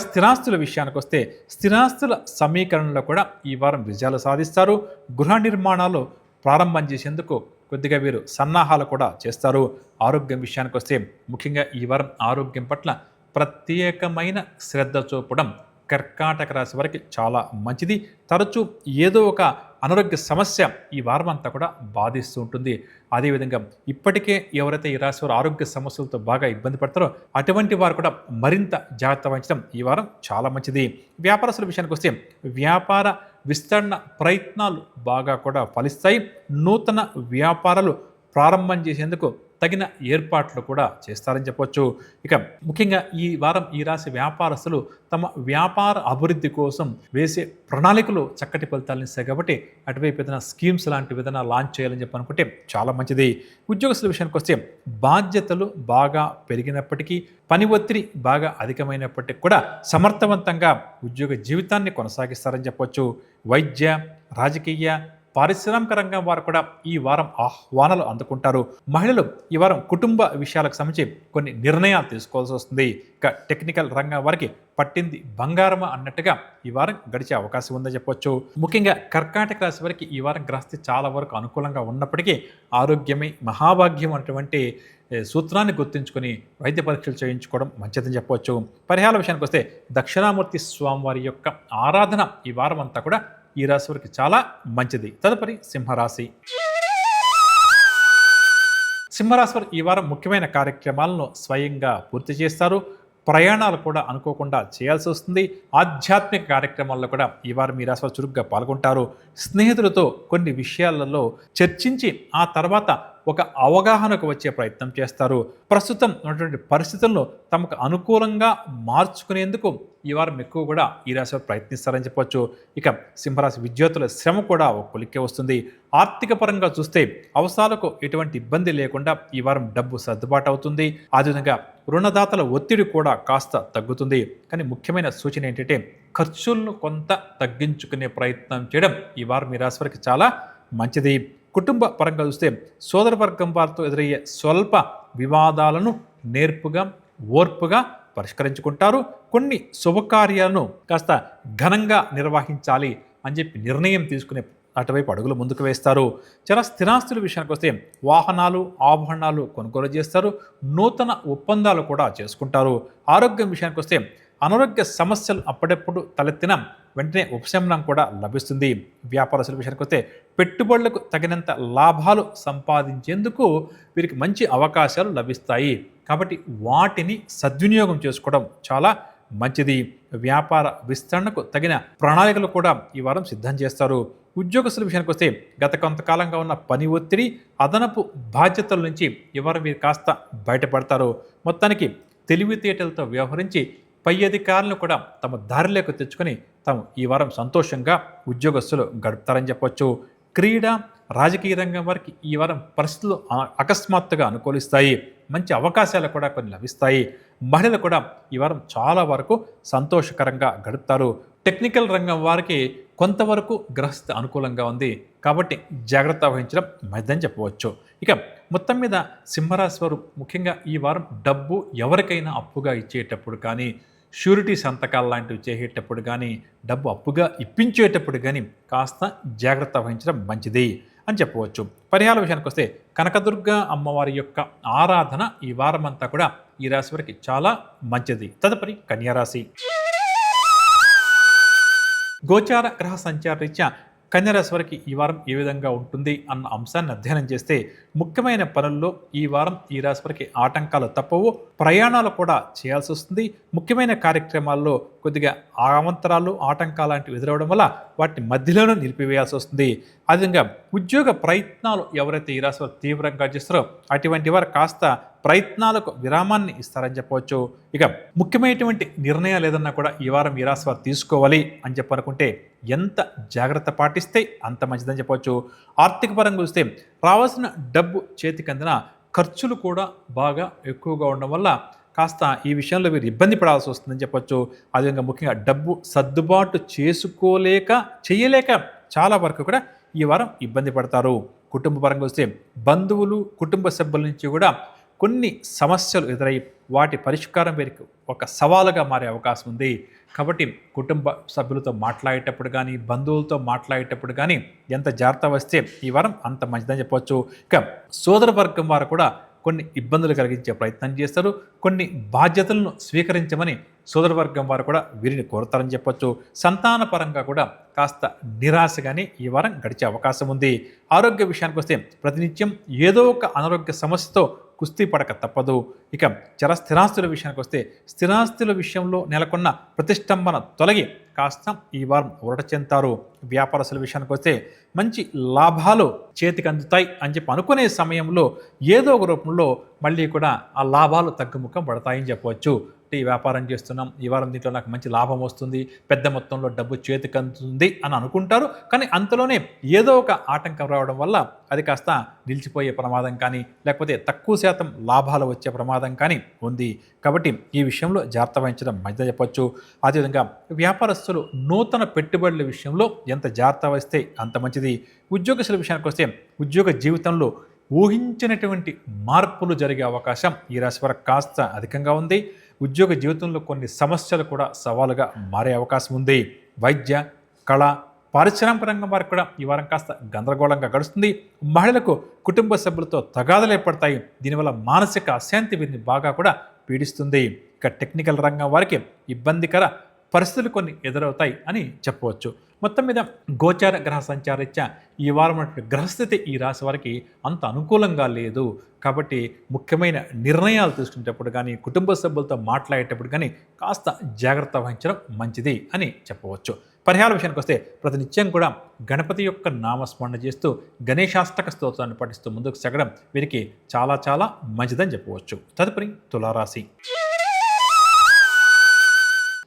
స్థిరాస్తుల విషయానికి వస్తే స్థిరాస్తుల సమీకరణలో కూడా ఈ వారం విజయాలు సాధిస్తారు. గృహ నిర్మాణాలు ప్రారంభం చేసేందుకు కొద్దిగా వీరు సన్నాహాలు కూడా చేస్తారు. ఆరోగ్యం విషయానికి వస్తే ముఖ్యంగా ఈ వారం ఆరోగ్యం పట్ల ప్రత్యేకమైన శ్రద్ధ చూపడం కర్కాటక రాశి వారికి చాలా మంచిది. తరచూ ఏదో ఒక అనారోగ్య సమస్య ఈ వారం అంతా కూడా బాధిస్తూ ఉంటుంది. అదేవిధంగా ఇప్పటికే ఎవరైతే ఈ రాశి వారు ఆరోగ్య సమస్యలతో బాగా ఇబ్బంది పడతారో అటువంటి వారు కూడా మరింత జాగ్రత్త వహించడం ఈ వారం చాలా మంచిది. వ్యాపారస్తుల విషయానికి వస్తే వ్యాపార విస్తరణ ప్రయత్నాలు బాగా కూడా ఫలిస్తాయి. నూతన వ్యాపారాలు ప్రారంభం చేసేందుకు తగిన ఏర్పాట్లు కూడా చేస్తారని చెప్పొచ్చు. ఇక ముఖ్యంగా ఈ వారం ఈ రాశి వ్యాపారస్తులు తమ వ్యాపార అభివృద్ధి కోసం వేసే ప్రణాళికలు చక్కటి ఫలితాలను ఇస్తాయి. కాబట్టి అటువైపు ఏదైనా స్కీమ్స్ లాంటివి ఏదైనా లాంచ్ చేయాలని చెప్పి అనుకుంటే చాలా మంచిది. ఉద్యోగస్తుల విషయానికి వస్తే బాధ్యతలు బాగా పెరిగినప్పటికీ పని ఒత్తిడి బాగా అధికమైనప్పటికీ కూడా సమర్థవంతంగా ఉద్యోగ జీవితాన్ని కొనసాగిస్తారని చెప్పొచ్చు. వైద్య, రాజకీయ, పారిశ్రామిక రంగం వారు కూడా ఈ వారం ఆహ్వానాలు అందుకుంటారు. మహిళలు ఈ వారం కుటుంబ విషయాలకు సంబంధించి కొన్ని నిర్ణయాలు తీసుకోవాల్సి వస్తుంది. ఇక టెక్నికల్ రంగం వారికి పట్టింది బంగారమా అన్నట్టుగా ఈ వారం గడిచే అవకాశం ఉందని చెప్పొచ్చు. ముఖ్యంగా కర్కాటక రాశి వారికి ఈ వారం గ్రహస్థితి చాలా వరకు అనుకూలంగా ఉన్నప్పటికీ ఆరోగ్యమే మహాభాగ్యం అన్నటువంటి సూత్రాన్ని గుర్తుంచుకొని వైద్య పరీక్షలు చేయించుకోవడం మంచిదని చెప్పవచ్చు. పరిహార విషయానికి వస్తే దక్షిణామూర్తి స్వామివారి యొక్క ఆరాధన ఈ వారం అంతా కూడా ఈ రాశి వారికి చాలా మంచిది. తదుపరి సింహరాశి. సింహరాశి వారు ఈ వారం ముఖ్యమైన కార్యక్రమాలను స్వయంగా పూర్తి చేస్తారు. ప్రయాణాలు కూడా అనుకోకుండా చేయాల్సి వస్తుంది. ఆధ్యాత్మిక కార్యక్రమాల్లో కూడా ఈ వారం ఈ రాశి వారు చురుగ్గా పాల్గొంటారు. స్నేహితులతో కొన్ని విషయాలలో చర్చించి ఆ తర్వాత ఒక అవగాహనకు వచ్చే ప్రయత్నం చేస్తారు. ప్రస్తుతం ఉన్నటువంటి పరిస్థితులను తమకు అనుకూలంగా మార్చుకునేందుకు ఈ వారం ఎక్కువ కూడా ఈ రాశి వారు ప్రయత్నిస్తారని చెప్పొచ్చు. ఇక సింహరాశి విద్యార్థుల శ్రమ కూడా ఒక కొలిక్కే వస్తుంది. ఆర్థిక పరంగా చూస్తే అవసరాలకు ఎటువంటి ఇబ్బంది లేకుండా ఈ వారం డబ్బు సర్దుబాటు అవుతుంది. అదేవిధంగా రుణదాతల ఒత్తిడి కూడా కాస్త తగ్గుతుంది. కానీ ముఖ్యమైన సూచన ఏంటంటే ఖర్చులను కొంత తగ్గించుకునే ప్రయత్నం చేయడం ఈ వారం ఈ రాశి వారికి చాలా మంచిది. కుటుంబ పరంగా చూస్తే సోదర వర్గం వారితో ఎదురయ్యే స్వల్ప వివాదాలను నేర్పుగా ఓర్పుగా పరిష్కరించుకుంటారు. కొన్ని శుభకార్యాలను కాస్త ఘనంగా నిర్వహించాలి అని చెప్పి నిర్ణయం తీసుకునే అటువైపు అడుగులు ముందుకు వేస్తారు. స్థిరాస్తుల విషయానికి వస్తే వాహనాలు, ఆభరణాలు కొనుగోలు చేస్తారు. నూతన ఒప్పందాలు కూడా చేసుకుంటారు. ఆరోగ్యం విషయానికి వస్తే అనారోగ్య సమస్యలు అప్పుడప్పుడు తలెత్తిన వెంటనే ఉపశమనం కూడా లభిస్తుంది. వ్యాపారస్తుల విషయానికి వస్తే పెట్టుబడులకు తగినంత లాభాలు సంపాదించేందుకు వీరికి మంచి అవకాశాలు లభిస్తాయి. కాబట్టి వాటిని సద్వినియోగం చేసుకోవడం చాలా మంచిది. వ్యాపార విస్తరణకు తగిన ప్రణాళికలు కూడా ఈ వారం సిద్ధం చేస్తారు. ఉద్యోగస్తుల విషయానికి వస్తే గత కొంతకాలంగా ఉన్న పని ఒత్తిడి, అదనపు బాధ్యతల నుంచి ఈ వారం వీరు కాస్త బయటపడతారు. మొత్తానికి తెలివితేటలతో వ్యవహరించి పై అధికారులను కూడా తమ దారిలోకి తెచ్చుకొని తాము ఈ వారం సంతోషంగా ఉద్యోగస్తులు గడుపుతారని చెప్పొచ్చు. క్రీడా, రాజకీయ రంగం వారికి ఈ వారం పరిస్థితులు అకస్మాత్తుగా అనుకూలిస్తాయి. మంచి అవకాశాలు కూడా కొన్ని లభిస్తాయి. మహిళలు కూడా ఈ వారం చాలా వరకు సంతోషకరంగా గడుపుతారు. టెక్నికల్ రంగం వారికి కొంతవరకు గ్రహస్థితి అనుకూలంగా ఉంది. కాబట్టి జాగ్రత్త వహించడం మంచిదని చెప్పవచ్చు. ఇక మొత్తం మీద సింహరాశి వారు ముఖ్యంగా ఈ వారం డబ్బు ఎవరికైనా అప్పుగా ఇచ్చేటప్పుడు కానీ, షూరిటీ సంతకాలు లాంటివి చేసేటప్పుడు కానీ, డబ్బు అప్పుగా ఇప్పించేటప్పుడు కానీ కాస్త జాగ్రత్త వహించడం మంచిది అని చెప్పవచ్చు. పరిహార విషయానికి వస్తే కనకదుర్గ అమ్మవారి యొక్క ఆరాధన ఈ వారం అంతా కూడా ఈ రాశి వారికి చాలా మంచిది. తదుపరి కన్యారాశి. గోచార గ్రహ సంచార రీత్యా కన్యారాశి వారికి ఈ వారం ఏ విధంగా ఉంటుంది అన్న అంశాన్ని అధ్యయనం చేస్తే ముఖ్యమైన పనుల్లో ఈ వారం ఈ రాశి వారికి ఆటంకాలు తప్పవు. ప్రయాణాలు కూడా చేయాల్సి వస్తుంది. ముఖ్యమైన కార్యక్రమాల్లో కొద్దిగా అవాంతరాలు, ఆటంకాలు లాంటివి ఎదురవడం వల్ల వాటిని మధ్యలోనూ నిలిపివేయాల్సి వస్తుంది. అదేవిధంగా ఉద్యోగ ప్రయత్నాలు ఎవరైతే ఈ రాశి వారు తీవ్రంగా చేస్తారో అటువంటి వారు కాస్త ప్రయత్నాలకు విరామాన్ని ఇస్తారని చెప్పవచ్చు. ఇక ముఖ్యమైనటువంటి నిర్ణయాలు ఏదన్నా కూడా ఈ వారం ఈ రాశి వారు తీసుకోవాలి అని చెప్పనుకుంటే ఎంత జాగ్రత్త పాటిస్తే అంత మంచిదని చెప్పవచ్చు. ఆర్థిక పరంగా చూస్తే రావాల్సిన డబ్బు చేతికి అందిన ఖర్చులు కూడా బాగా ఎక్కువగా ఉండడం వల్ల కాస్త ఈ విషయంలో వీరు ఇబ్బంది పడాల్సి వస్తుందని చెప్పొచ్చు. అదేవిధంగా ముఖ్యంగా డబ్బు సర్దుబాటు చేయలేక చాలా వరకు కూడా ఈ వారం ఇబ్బంది పడతారు. కుటుంబ పరంగా వస్తే బంధువులు కుటుంబ సభ్యుల నుంచి కూడా కొన్ని సమస్యలు ఎదురై వాటి పరిష్కారం వీరికి ఒక సవాలుగా మారే అవకాశం ఉంది. కాబట్టి కుటుంబ సభ్యులతో మాట్లాడేటప్పుడు కానీ బంధువులతో మాట్లాడేటప్పుడు కానీ ఎంత జాగ్రత్త వస్తే ఈ వారం అంత మంచిదని చెప్పవచ్చు. ఇక సోదర వర్గం వారు కూడా కొన్ని ఇబ్బందులు కలిగించే ప్రయత్నం చేస్తారు. కొన్ని బాధ్యతలను స్వీకరించమని సోదరవర్గం వారు కూడా వీరిని కోరుతారని చెప్పొచ్చు. సంతాన పరంగా కూడా కాస్త నిరాశగానే ఈ వారం గడిచే అవకాశం ఉంది. ఆరోగ్య విషయానికి వస్తే ప్రతినిత్యం ఏదో ఒక అనారోగ్య సమస్యతో కుస్తీ పడక తప్పదు. ఇక స్థిరాస్తుల విషయానికి వస్తే స్థిరాస్తుల విషయంలో నెలకొన్న ప్రతిష్టంభన తొలగి కాస్త ఈ వారం ఊరట చెందుతారు. వ్యాపారస్తుల విషయానికి వస్తే మంచి లాభాలు చేతికి అందుతాయి అని చెప్పి అనుకునే సమయంలో ఏదో ఒక రూపంలో మళ్ళీ కూడా ఆ లాభాలు తగ్గుముఖం పడతాయని చెప్పవచ్చు. ఈ వ్యాపారం చేస్తున్నాం, ఈ వారం దీంట్లో నాకు మంచి లాభం వస్తుంది, పెద్ద మొత్తంలో డబ్బు చేతికి అందుతుంది అని అనుకుంటారు. కానీ అంతలోనే ఏదో ఒక ఆటంకం రావడం వల్ల అది కాస్త నిలిచిపోయే ప్రమాదం కానీ లేకపోతే తక్కువ శాతం లాభాలు వచ్చే ప్రమాదం కానీ ఉంది. కాబట్టి ఈ విషయంలో జాగ్రత్త వహించడం మంచిదని చెప్పొచ్చు. అదేవిధంగా వ్యాపారస్తులు నూతన పెట్టుబడుల విషయంలో ఎంత జాగ్రత్త వహిస్తే అంత మంచిది. ఉద్యోగస్తుల విషయానికి వస్తే ఉద్యోగ జీవితంలో ఊహించినటువంటి మార్పులు జరిగే అవకాశం ఈ రాశి వారికి కాస్త అధికంగా ఉంది. ఉద్యోగ జీవితంలో కొన్ని సమస్యలు కూడా సవాలుగా మారే అవకాశం ఉంది. వైద్య, కళ, పారిశ్రామిక రంగం వారికి కూడా ఈ వారం కాస్త గందరగోళంగా గడుస్తుంది. మహిళలకు కుటుంబ సభ్యులతో తగాదలు ఏర్పడతాయి. దీనివల్ల మానసిక అశాంతి వీరిని బాగా కూడా పీడిస్తుంది. ఇక టెక్నికల్ రంగం వారికి ఇబ్బందికర పరిస్థితులు కొన్ని ఎదురవుతాయి అని చెప్పవచ్చు. మొత్తం మీద గోచార గ్రహ సంచారీత్యా ఈ వారం గ్రహస్థితి ఈ రాశి వారికి అంత అనుకూలంగా లేదు. కాబట్టి ముఖ్యమైన నిర్ణయాలు తీసుకునేటప్పుడు కానీ కుటుంబ సభ్యులతో మాట్లాడేటప్పుడు కానీ కాస్త జాగ్రత్త వహించడం మంచిది అని చెప్పవచ్చు. పరిహార విషయానికి వస్తే ప్రతినిత్యం కూడా గణపతి యొక్క నామస్మరణ చేస్తూ గణేశాష్టక స్తోత్రాన్ని పఠిస్తూ ముందుకు సాగడం వీరికి చాలా చాలా మంచిదని చెప్పవచ్చు. తదుపరి తులారాశి.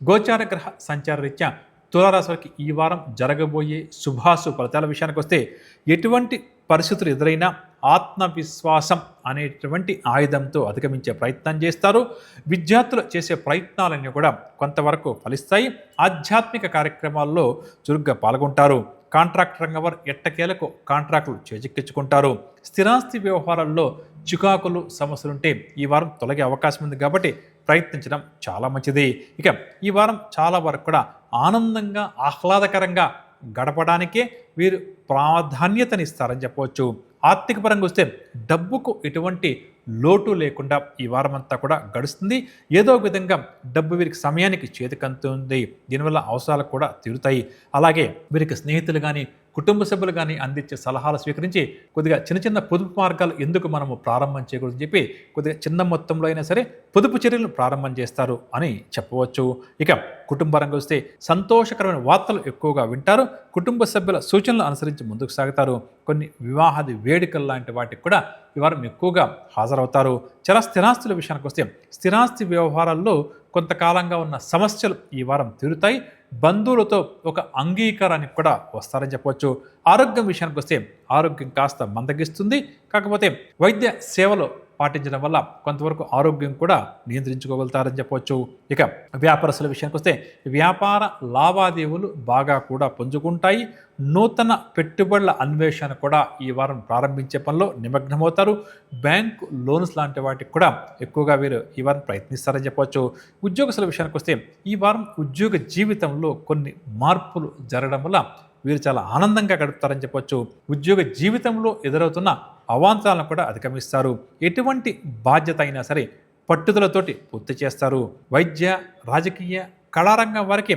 గోచార గ్రహ సంచార రీత్యా తులారాశి వారికి ఈ వారం జరగబోయే శుభాశు ఫలితాల విషయానికి వస్తే ఎటువంటి పరిస్థితులు ఎదురైనా ఆత్మవిశ్వాసం అనేటువంటి ఆయుధంతో అధిగమించే ప్రయత్నం చేస్తారు. విద్యార్థులు చేసే ప్రయత్నాలన్నీ కూడా కొంతవరకు ఫలిస్తాయి. ఆధ్యాత్మిక కార్యక్రమాల్లో చురుగ్గా పాల్గొంటారు. కాంట్రాక్ట్ రంగం వారు ఎట్టకేలకు కాంట్రాక్టులు చేజిక్కించుకుంటారు. స్థిరాస్తి వ్యవహారాల్లో చికాకులు సమస్యలుంటే ఈ వారం తొలగే అవకాశం ఉంది. కాబట్టి ప్రయత్నించడం చాలా మంచిది. ఇక ఈ వారం చాలా వరకు కూడా ఆనందంగా ఆహ్లాదకరంగా గడపడానికే వీరు ప్రాధాన్యతనిస్తారని చెప్పవచ్చు. ఆర్థిక పరంగా వస్తే డబ్బుకు ఎటువంటి లోటు లేకుండా ఈ వారం అంతా కూడా గడుస్తుంది. ఏదో ఒక విధంగా డబ్బు వీరికి సమయానికి చేతికంతుంది. దీనివల్ల అవసరాలు కూడా తీరుతాయి. అలాగే వీరికి స్నేహితులు కానీ కుటుంబ సభ్యులు కానీ అందించే సలహాలు స్వీకరించి కొద్దిగా చిన్న చిన్న పొదుపు మార్గాలు ఎందుకు మనము ప్రారంభం చేయకూడదని చెప్పి కొద్దిగా చిన్న మొత్తంలో అయినా సరే పొదుపు చర్యలను ప్రారంభం చేస్తారు అని చెప్పవచ్చు. ఇక కుటుంబ రంగం వస్తే సంతోషకరమైన వార్తలు ఎక్కువగా వింటారు. కుటుంబ సభ్యుల సూచనలు అనుసరించి ముందుకు సాగుతారు. కొన్ని వివాహాది వేడుకలు లాంటి వాటికి కూడా ఈ వారం ఎక్కువగా హాజరవుతారు. స్థిరాస్తుల విషయానికి వస్తే స్థిరాస్తి వ్యవహారాల్లో కొంతకాలంగా ఉన్న సమస్యలు ఈ వారం తీరుతాయి. బంధువులతో ఒక అంగీకారానికి కూడా వస్తారని చెప్పవచ్చు. ఆరోగ్యం విషయానికి వస్తే ఆరోగ్యం కాస్త మందగిస్తుంది. కాకపోతే వైద్య సేవలు పాటించడం వల్ల కొంతవరకు ఆరోగ్యం కూడా నియంత్రించుకోగలుగుతారని చెప్పవచ్చు. ఇక వ్యాపారస్తుల విషయానికి వస్తే వ్యాపార లావాదేవీలు బాగా కూడా పుంజుకుంటాయి. నూతన పెట్టుబడుల అన్వేషణ కూడా ఈ వారం ప్రారంభించే పనిలో నిమగ్నమవుతారు. బ్యాంకు లోన్స్ లాంటి వాటికి కూడా ఎక్కువగా వీరు ఈ వారం ప్రయత్నిస్తారని చెప్పవచ్చు. ఉద్యోగస్తుల విషయానికి వస్తే ఈ వారం ఉద్యోగ జీవితంలో కొన్ని మార్పులు జరగడం వల్ల వీరు చాలా ఆనందంగా గడుపుతారని చెప్పవచ్చు. ఉద్యోగ జీవితంలో ఎదురవుతున్న అవాంతరాలను కూడా అధిగమిస్తారు. ఎటువంటి బాధ్యత అయినా సరే పట్టుదలతోటి పూర్తి చేస్తారు. వైద్య, రాజకీయ, కళారంగం వారికి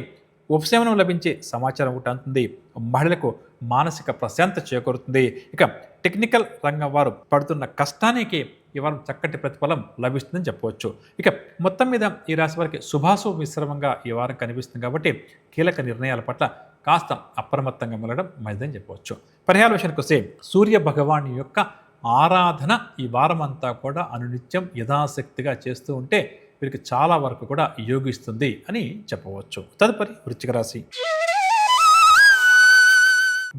ఉపశమనం లభించే సమాచారం ఒకటి అందుతుంది. మహిళలకు మానసిక ప్రశాంతత చేకూరుతుంది. ఇక టెక్నికల్ రంగం వారు పడుతున్న కష్టానికి ఈ వారం చక్కటి ప్రతిఫలం లభిస్తుందని చెప్పవచ్చు. ఇక మొత్తం మీద ఈ రాశి వారికి శుభాశుభ మిశ్రమంగా ఈ వారం కనిపిస్తుంది. కాబట్టి కీలక నిర్ణయాల పట్ల కాస్త అప్రమత్తంగా మెలగడం మంచిదని చెప్పవచ్చు. పరిహార విషయానికి వస్తే సూర్య భగవాన్ యొక్క ఆరాధన ఈ వారం అంతా కూడా అనునిత్యం యథాశక్తిగా చేస్తూ ఉంటే వీరికి చాలా వరకు కూడా యోగిస్తుంది అని చెప్పవచ్చు. తదుపరి వృశ్చిక రాశి.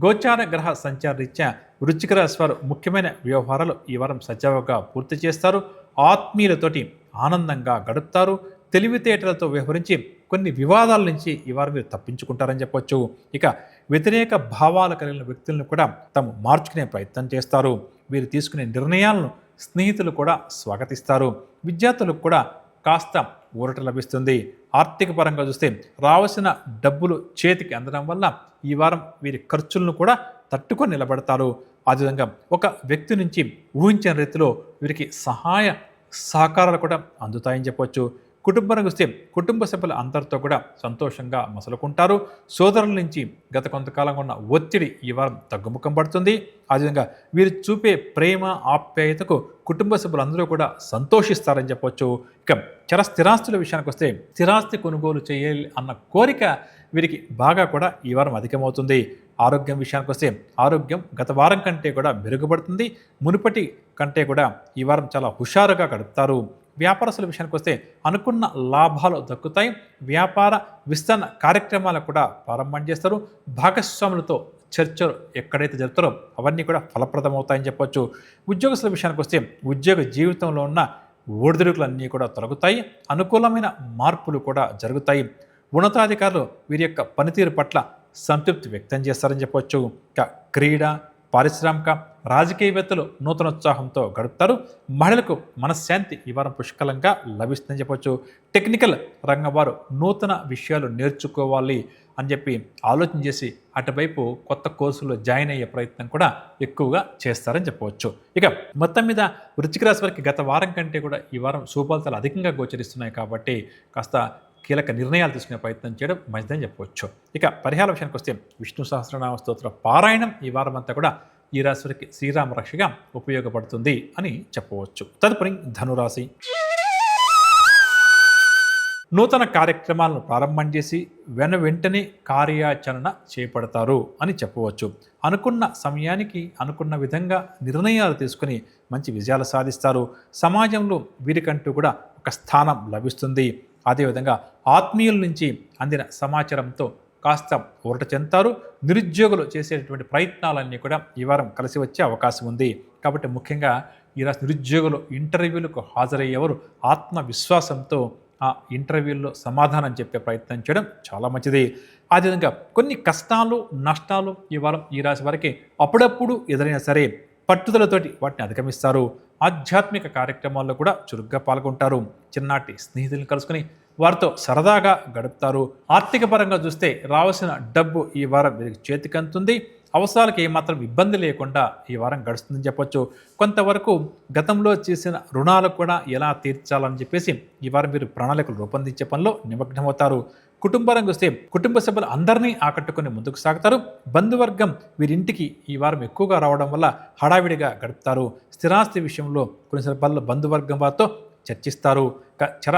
గోచార గ్రహ సంచార రీత్యా వృశ్చిక రాశి వారు ముఖ్యమైన వ్యవహారాలు ఈ వారం సజావుగా పూర్తి చేస్తారు. ఆత్మీయులతోటి ఆనందంగా గడుపుతారు. తెలివితేటలతో వ్యవహరించి కొన్ని వివాదాల నుంచి ఈ వారం మీరు తప్పించుకుంటారని చెప్పొచ్చు. ఇక వ్యతిరేక భావాలు కలిగిన వ్యక్తులను కూడా తాము మార్చుకునే ప్రయత్నం చేస్తారు. వీరు తీసుకునే నిర్ణయాలను స్నేహితులు కూడా స్వాగతిస్తారు. విద్యార్థులకు కూడా కాస్త ఊరట లభిస్తుంది. ఆర్థిక పరంగా చూస్తే రావాల్సిన డబ్బులు చేతికి అందడం వల్ల ఈ వారం వీరి ఖర్చులను కూడా తట్టుకొని నిలబడతారు. అదేవిధంగా ఒక వ్యక్తి నుంచి ఊహించిన రీతిలో వీరికి సహాయ సహకారాలు కూడా అందుతాయని చెప్పవచ్చు. కుటుంబానికి వస్తే కుటుంబ సభ్యుల అందరితో కూడా సంతోషంగా మసలుకుంటారు. సోదరుల నుంచి గత కొంతకాలంగా ఉన్న ఒత్తిడి ఈ వారం తగ్గుముఖం పడుతుంది. అదేవిధంగా వీరు చూపే ప్రేమ ఆప్యాయతకు కుటుంబ సభ్యులందరూ కూడా సంతోషిస్తారని చెప్పవచ్చు. ఇక స్థిరాస్తుల విషయానికి వస్తే స్థిరాస్తి కొనుగోలు చేయాలి అన్న కోరిక వీరికి బాగా కూడా ఈ వారం అధికమవుతుంది. ఆరోగ్యం విషయానికి వస్తే ఆరోగ్యం గత వారం కంటే కూడా మెరుగుపడుతుంది. మునుపటి కంటే కూడా ఈ వారం చాలా హుషారుగా గడుపుతారు. వ్యాపారస్తుల విషయానికి వస్తే అనుకున్న లాభాలు దక్కుతాయి. వ్యాపార విస్తరణ కార్యక్రమాలు కూడా ప్రారంభం చేస్తారు. భాగస్వాములతో చర్చలు ఎక్కడైతే జరుగుతారో అవన్నీ కూడా ఫలప్రదమవుతాయని చెప్పొచ్చు. ఉద్యోగస్తుల విషయానికి వస్తే ఉద్యోగ జీవితంలో ఉన్న ఒడిదుడుకులన్నీ కూడా తొలగుతాయి. అనుకూలమైన మార్పులు కూడా జరుగుతాయి. ఉన్నతాధికారులు వీరి యొక్క పనితీరు పట్ల సంతృప్తి వ్యక్తం చేస్తారని చెప్పవచ్చు. క్రీడ, పారిశ్రామిక, రాజకీయవేత్తలు నూతనోత్సాహంతో గడుపుతారు. మహిళలకు మనశ్శాంతి ఈ వారం పుష్కలంగా లభిస్తుందని చెప్పవచ్చు. టెక్నికల్ రంగం వారు నూతన విషయాలు నేర్చుకోవాలి అని చెప్పి ఆలోచన చేసి అటువైపు కొత్త కోర్సుల్లో జాయిన్ అయ్యే ప్రయత్నం కూడా ఎక్కువగా చేస్తారని చెప్పవచ్చు. ఇక మొత్తం మీద వృశ్చిక రాశి వారికి గత వారం కంటే కూడా ఈ వారం శుభఫలితాలు అధికంగా గోచరిస్తున్నాయి కాబట్టి కాస్త కీలక నిర్ణయాలు తీసుకునే ప్రయత్నం చేయడం మంచిదని చెప్పవచ్చు. ఇక పరిహార విషయానికి వస్తే విష్ణు సహస్రనామ స్తోత్ర పారాయణం ఈ వారం అంతా కూడా ఈ రాశి వారికి శ్రీరామ రక్షగా ఉపయోగపడుతుంది అని చెప్పవచ్చు. తదుపరి ధనురాశి. నూతన కార్యక్రమాలను ప్రారంభం చేసి వెంటనే కార్యాచరణ చేపడతారు అని చెప్పవచ్చు. అనుకున్న సమయానికి అనుకున్న విధంగా నిర్ణయాలు తీసుకుని మంచి విజయాలు సాధిస్తారు. సమాజంలో వీరికంటూ కూడా ఒక స్థానం లభిస్తుంది. అదేవిధంగా ఆత్మీయుల నుంచి అందిన సమాచారంతో కాస్త ఊరట చెందుతారు. నిరుద్యోగులు చేసేటువంటి ప్రయత్నాలన్నీ కూడా ఈ వారం కలిసి వచ్చే అవకాశం ఉంది. కాబట్టి ముఖ్యంగా ఈ రాశి నిరుద్యోగులు ఇంటర్వ్యూలకు హాజరయ్యేవారు ఆత్మవిశ్వాసంతో ఆ ఇంటర్వ్యూల్లో సమాధానం చెప్పే ప్రయత్నం చేయడం చాలా మంచిది. అదేవిధంగా కొన్ని కష్టాలు నష్టాలు ఈ వారం ఈ రాశి వారికి అప్పుడప్పుడు ఎదురైనా సరే పట్టుదలతోటి వాటిని అధిగమిస్తారు. ఆధ్యాత్మిక కార్యక్రమాల్లో కూడా చురుగ్గా పాల్గొంటారు. చిన్ననాటి స్నేహితులను కలుసుకుని వారితో సరదాగా గడుపుతారు. ఆర్థిక పరంగా చూస్తే రావాల్సిన డబ్బు ఈ వారం వీరికి చేతికంతుంది. అవసరాలకు ఏమాత్రం ఇబ్బంది లేకుండా ఈ వారం గడుస్తుందని చెప్పొచ్చు. కొంతవరకు గతంలో చేసిన రుణాలు కూడా ఎలా తీర్చాలని చెప్పేసి ఈ వారం మీరు ప్రణాళికలు రూపొందించే పనిలో నిమగ్నమవుతారు. కుటుంబరంగా వస్తే కుటుంబ సభ్యులు అందరినీ ఆకట్టుకుని ముందుకు సాగుతారు. బంధువర్గం వీరింటికి ఈ వారం ఎక్కువగా రావడం వల్ల హడావిడిగా గడుపుతారు. స్థిరాస్తి విషయంలో కొన్ని సందర్భాల్లో బంధువర్గం వారితో చర్చిస్తారు.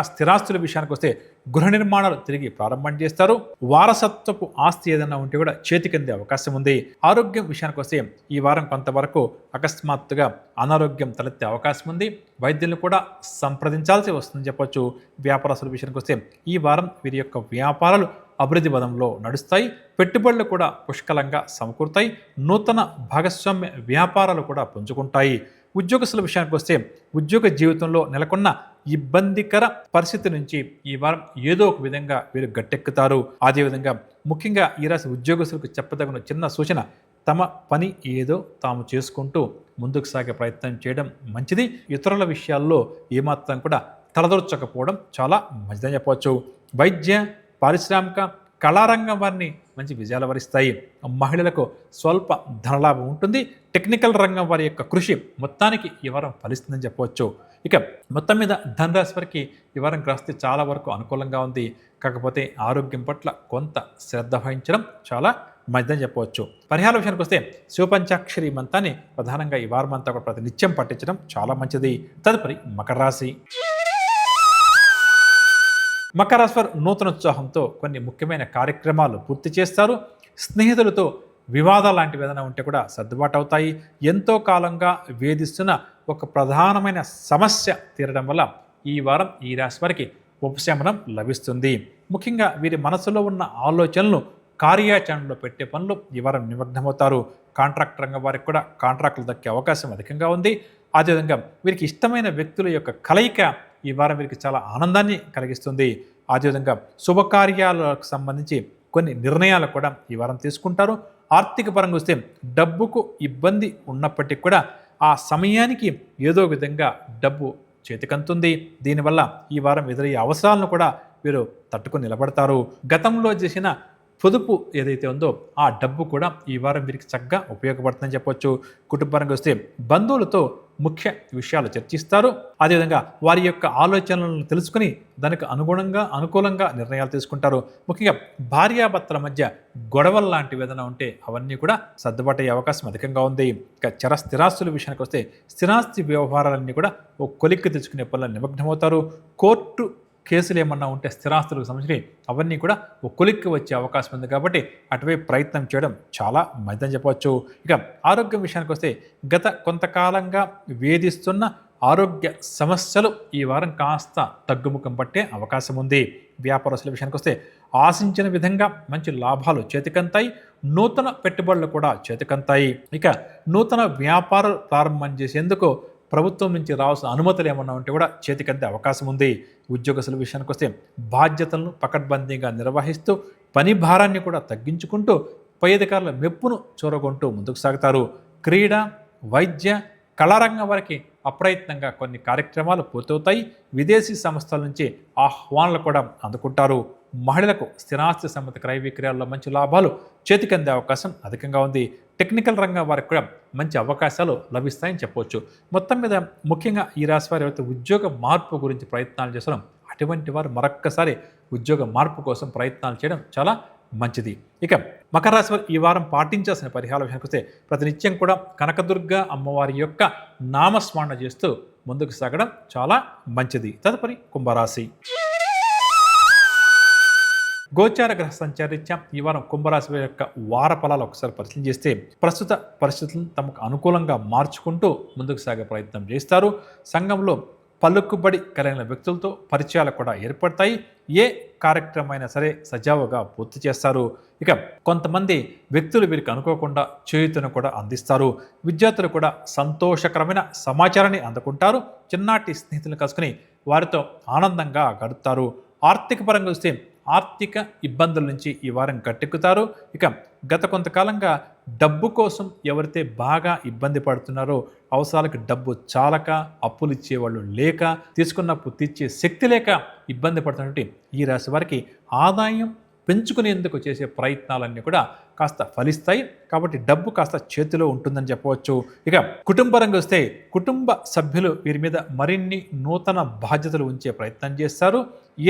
స్థిరాస్తుల విషయానికి వస్తే గృహ నిర్మాణాలు తిరిగి ప్రారంభం చేస్తారు. వారసత్వపు ఆస్తి ఏదైనా ఉంటే కూడా చేతికందే అవకాశం ఉంది. ఆరోగ్యం విషయానికి వస్తే ఈ వారం కొంతవరకు అకస్మాత్తుగా అనారోగ్యం తలెత్తే అవకాశం ఉంది. వైద్యులను కూడా సంప్రదించాల్సి వస్తుందని చెప్పొచ్చు. వ్యాపారస్తుల విషయానికి వస్తే ఈ వారం వీరి యొక్క వ్యాపారాలు అభివృద్ధి పదంలో నడుస్తాయి. పెట్టుబడులు కూడా పుష్కలంగా సమకూరుతాయి. నూతన భాగస్వామ్య వ్యాపారాలు కూడా పుంజుకుంటాయి. ఉద్యోగస్తుల విషయానికి వస్తే ఉద్యోగ జీవితంలో నెలకొన్న ఇబ్బందికర పరిస్థితి నుంచి ఈ వారం ఏదో ఒక విధంగా వీరు గట్టెక్కుతారు. అదేవిధంగా ముఖ్యంగా ఈ రాశి ఉద్యోగస్తులకు చెప్పదగిన చిన్న సూచన, తమ పని ఏదో తాము చేసుకుంటూ ముందుకు సాగే ప్రయత్నం చేయడం మంచిది. ఇతరుల విషయాల్లో ఏమాత్రం కూడా తలదొరచకపోవడం చాలా మంచిదని చెప్పవచ్చు. వైద్య, పారిశ్రామిక, కళారంగం వారిని మంచి విజయాలు వరిస్తాయి. మహిళలకు స్వల్ప ధనలాభం ఉంటుంది. టెక్నికల్ రంగం వారి యొక్క కృషి మొత్తానికి ఈ వారం ఫలిస్తుందని చెప్పవచ్చు. ఇక మొత్తం మీద ధనురాశి వారికి ఈ వారం గ్రహస్థితి చాలా వరకు అనుకూలంగా ఉంది. కాకపోతే ఆరోగ్యం పట్ల కొంత శ్రద్ధ వహించడం చాలా మంచిదని చెప్పవచ్చు. పరిహార విషయానికి వస్తే శివపంచాక్షరి మంత్రాన్ని ప్రధానంగా ఈ వారం అంతా కూడా ప్రతి నిత్యం పట్టించడం చాలా మంచిది. తదుపరి మకర రాశి. మకర రాశి వారు నూతనోత్సాహంతో కొన్ని ముఖ్యమైన కార్యక్రమాలు పూర్తి చేస్తారు. స్నేహితులతో వివాదాలు లాంటివి ఏదైనా ఉంటే కూడా సర్దుబాటు అవుతాయి. ఎంతో కాలంగా వేధిస్తున్న ఒక ప్రధానమైన సమస్య తీరడం వల్ల ఈ వారం ఈ రాశి వారికి ఉపశమనం లభిస్తుంది. ముఖ్యంగా వీరి మనసులో ఉన్న ఆలోచనలు కార్యాచరణలో పెట్టే పనులు ఈ వారం నిమగ్నమవుతారు. కాంట్రాక్ట్ రంగం వారికి కూడా కాంట్రాక్టులు దక్కే అవకాశం అధికంగా ఉంది. అదేవిధంగా వీరికి ఇష్టమైన వ్యక్తుల యొక్క కలయిక ఈ వారం వీరికి చాలా ఆనందాన్ని కలిగిస్తుంది. అదేవిధంగా శుభకార్యాలకు సంబంధించి కొన్ని నిర్ణయాలు కూడా ఈ వారం తీసుకుంటారు. ఆర్థిక పరంగా వస్తే డబ్బుకు ఇబ్బంది ఉన్నప్పటికీ కూడా ఆ సమయానికి ఏదో విధంగా డబ్బు చేతికంతుంది. దీనివల్ల ఈ వారం ఎదురయ్యే అవసరాలను కూడా వీరు తట్టుకొని నిలబడతారు. గతంలో చేసిన పొదుపు ఏదైతే ఉందో ఆ డబ్బు కూడా ఈ వారం వీరికి చక్కగా ఉపయోగపడుతుందని చెప్పొచ్చు. కుటుంబానికి వస్తే బంధువులతో ముఖ్య విషయాలు చర్చిస్తారు. అదేవిధంగా వారి యొక్క ఆలోచనలను తెలుసుకుని దానికి అనుకూలంగా నిర్ణయాలు తీసుకుంటారు. ముఖ్యంగా భార్యాభర్తల మధ్య గొడవలు లాంటివి ఏదైనా ఉంటే అవన్నీ కూడా సర్దుబాటు అయ్యే అవకాశం అధికంగా ఉంది. ఇక స్థిరాస్తుల విషయానికి వస్తే స్థిరాస్తి వ్యవహారాలన్నీ కూడా ఓ కొలిక్కి తెచ్చుకునే పనులు నిమగ్నమవుతారు. కోర్టు కేసులు ఏమన్నా ఉంటే స్థిరాస్తులకు సంబంధించి అవన్నీ కూడా ఒక కొలిక్కి వచ్చే అవకాశం ఉంది కాబట్టి అటువైపు ప్రయత్నం చేయడం చాలా మంచిదని చెప్పవచ్చు. ఇక ఆరోగ్యం విషయానికి వస్తే గత కొంతకాలంగా వేధిస్తున్న ఆరోగ్య సమస్యలు ఈ వారం కాస్త తగ్గుముఖం పట్టే అవకాశం ఉంది. వ్యాపారస్తుల విషయానికి వస్తే ఆశించిన విధంగా మంచి లాభాలు చేతికంతాయి. నూతన పెట్టుబడులు కూడా చేతికంతాయి. ఇక నూతన వ్యాపారాలు ప్రారంభం చేసేందుకు ప్రభుత్వం నుంచి రావాల్సిన అనుమతులు ఏమన్నా ఉంటే కూడా చేతికందే అవకాశం ఉంది. ఉద్యోగస్తుల విషయానికి వస్తే బాధ్యతలను పకడ్బందీగా నిర్వహిస్తూ పని భారాన్ని కూడా తగ్గించుకుంటూ పై అధికారుల మెప్పును చూరగొంటూ ముందుకు సాగుతారు. క్రీడ, వైద్య, కళారంగం వారికి అప్రయత్నంగా కొన్ని కార్యక్రమాలు పూర్తవుతాయి. విదేశీ సంస్థల నుంచి ఆహ్వానాలు కూడా అందుకుంటారు. మహిళలకు స్థిరాస్తి సంబంధిత క్రయ విక్రయాల్లో మంచి లాభాలు చేతికందే అవకాశం అధికంగా ఉంది. టెక్నికల్ రంగం వారికి కూడా మంచి అవకాశాలు లభిస్తాయని చెప్పవచ్చు. మొత్తం మీద ముఖ్యంగా ఈ రాశి వారు ఎవరైతే ఉద్యోగ మార్పు గురించి ప్రయత్నాలు చేస్తారో అటువంటి వారు మరొక్కసారి ఉద్యోగ మార్పు కోసం ప్రయత్నాలు చేయడం చాలా మంచిది. ఇక మకర రాశి వారు ఈ వారం పాటించాల్సిన పరిహారాల విషయానికి వస్తే ప్రతినిత్యం కూడా కనకదుర్గ అమ్మవారి యొక్క నామస్మరణ చేస్తూ ముందుకు సాగడం చాలా మంచిది. తదుపరి కుంభరాశి. గోచార గ్రహ సంచారీత్యా ఈ వారం కుంభరాశి యొక్క వార ఫలాలు ఒకసారి పరిశీలన చేస్తే ప్రస్తుత పరిస్థితులను తమకు అనుకూలంగా మార్చుకుంటూ ముందుకు సాగే ప్రయత్నం చేస్తారు. సంఘంలో పలుకుబడి కలిగిన వ్యక్తులతో పరిచయాలు కూడా ఏర్పడతాయి. ఏ కార్యక్రమమైనా సరే సజావుగా పూర్తి చేస్తారు. ఇక కొంతమంది వ్యక్తులు వీరికి అనుకోకుండా చేయుతను కూడా అందిస్తారు. విద్యార్థులు కూడా సంతోషకరమైన సమాచారాన్ని అందుకుంటారు. చిన్నాటి స్నేహితులను కలుసుకుని వారితో ఆనందంగా గడుపుతారు. ఆర్థిక పరంగా వస్తే ఆర్థిక ఇబ్బందుల నుంచి ఈ వారం గట్టెక్కుతారు. ఇక గత కొంతకాలంగా డబ్బు కోసం ఎవరైతే బాగా ఇబ్బంది పడుతున్నారో, అవసరాలకు డబ్బు చాలక, అప్పులు ఇచ్చేవాళ్ళు లేక, తీసుకున్నప్పుడు తీర్చే శక్తి లేక ఇబ్బంది పడుతున్నటువంటి ఈ రాశి వారికి ఆదాయం పెంచుకునేందుకు చేసే ప్రయత్నాలన్నీ కూడా కాస్త ఫలిస్తాయి. కాబట్టి డబ్బు కాస్త చేతిలో ఉంటుందని చెప్పవచ్చు. ఇక కుటుంబ రంగం వస్తే కుటుంబ సభ్యులు వీరి మీద మరిన్ని నూతన బాధ్యతలు ఉంచే ప్రయత్నం చేస్తారు.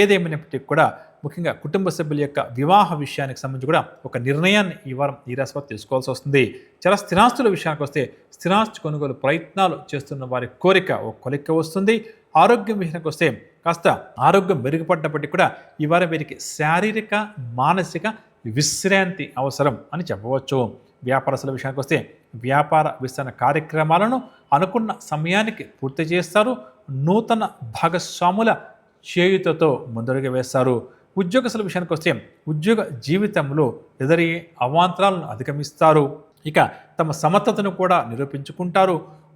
ఏదేమైనప్పటికీ కూడా ముఖ్యంగా కుటుంబ సభ్యుల యొక్క వివాహ విషయానికి సంబంధించి కూడా ఒక నిర్ణయాన్ని ఈ వారం ఈ రాశి వారు తీసుకోవాల్సి వస్తుంది. చాలా స్థిరాస్తుల విషయానికి వస్తే స్థిరాస్తి కొనుగోలు ప్రయత్నాలు చేస్తున్న వారి కోరిక ఒక కొలిక్కి వస్తుంది. ఆరోగ్యం విషయానికి వస్తే కాస్త ఆరోగ్యం మెరుగుపడ్డప్పటికీ కూడా ఈ వారం వీరికి శారీరక, మానసిక విశ్రాంతి అవసరం అని చెప్పవచ్చు. వ్యాపారస్తుల విషయానికి వస్తే వ్యాపార విస్తరణ కార్యక్రమాలను అనుకున్న సమయానికి పూర్తి చేస్తారు. నూతన భాగస్వాముల చేయుతతో ముందడుగు వేస్తారు. ఉద్యోగస్తుల విషయానికి వస్తే ఉద్యోగ జీవితంలో ఎదురయ్యే అవాంతరాలను అధిగమిస్తారు. ఇక తమ సమర్థతను కూడా నిరూపించుకుంటారు.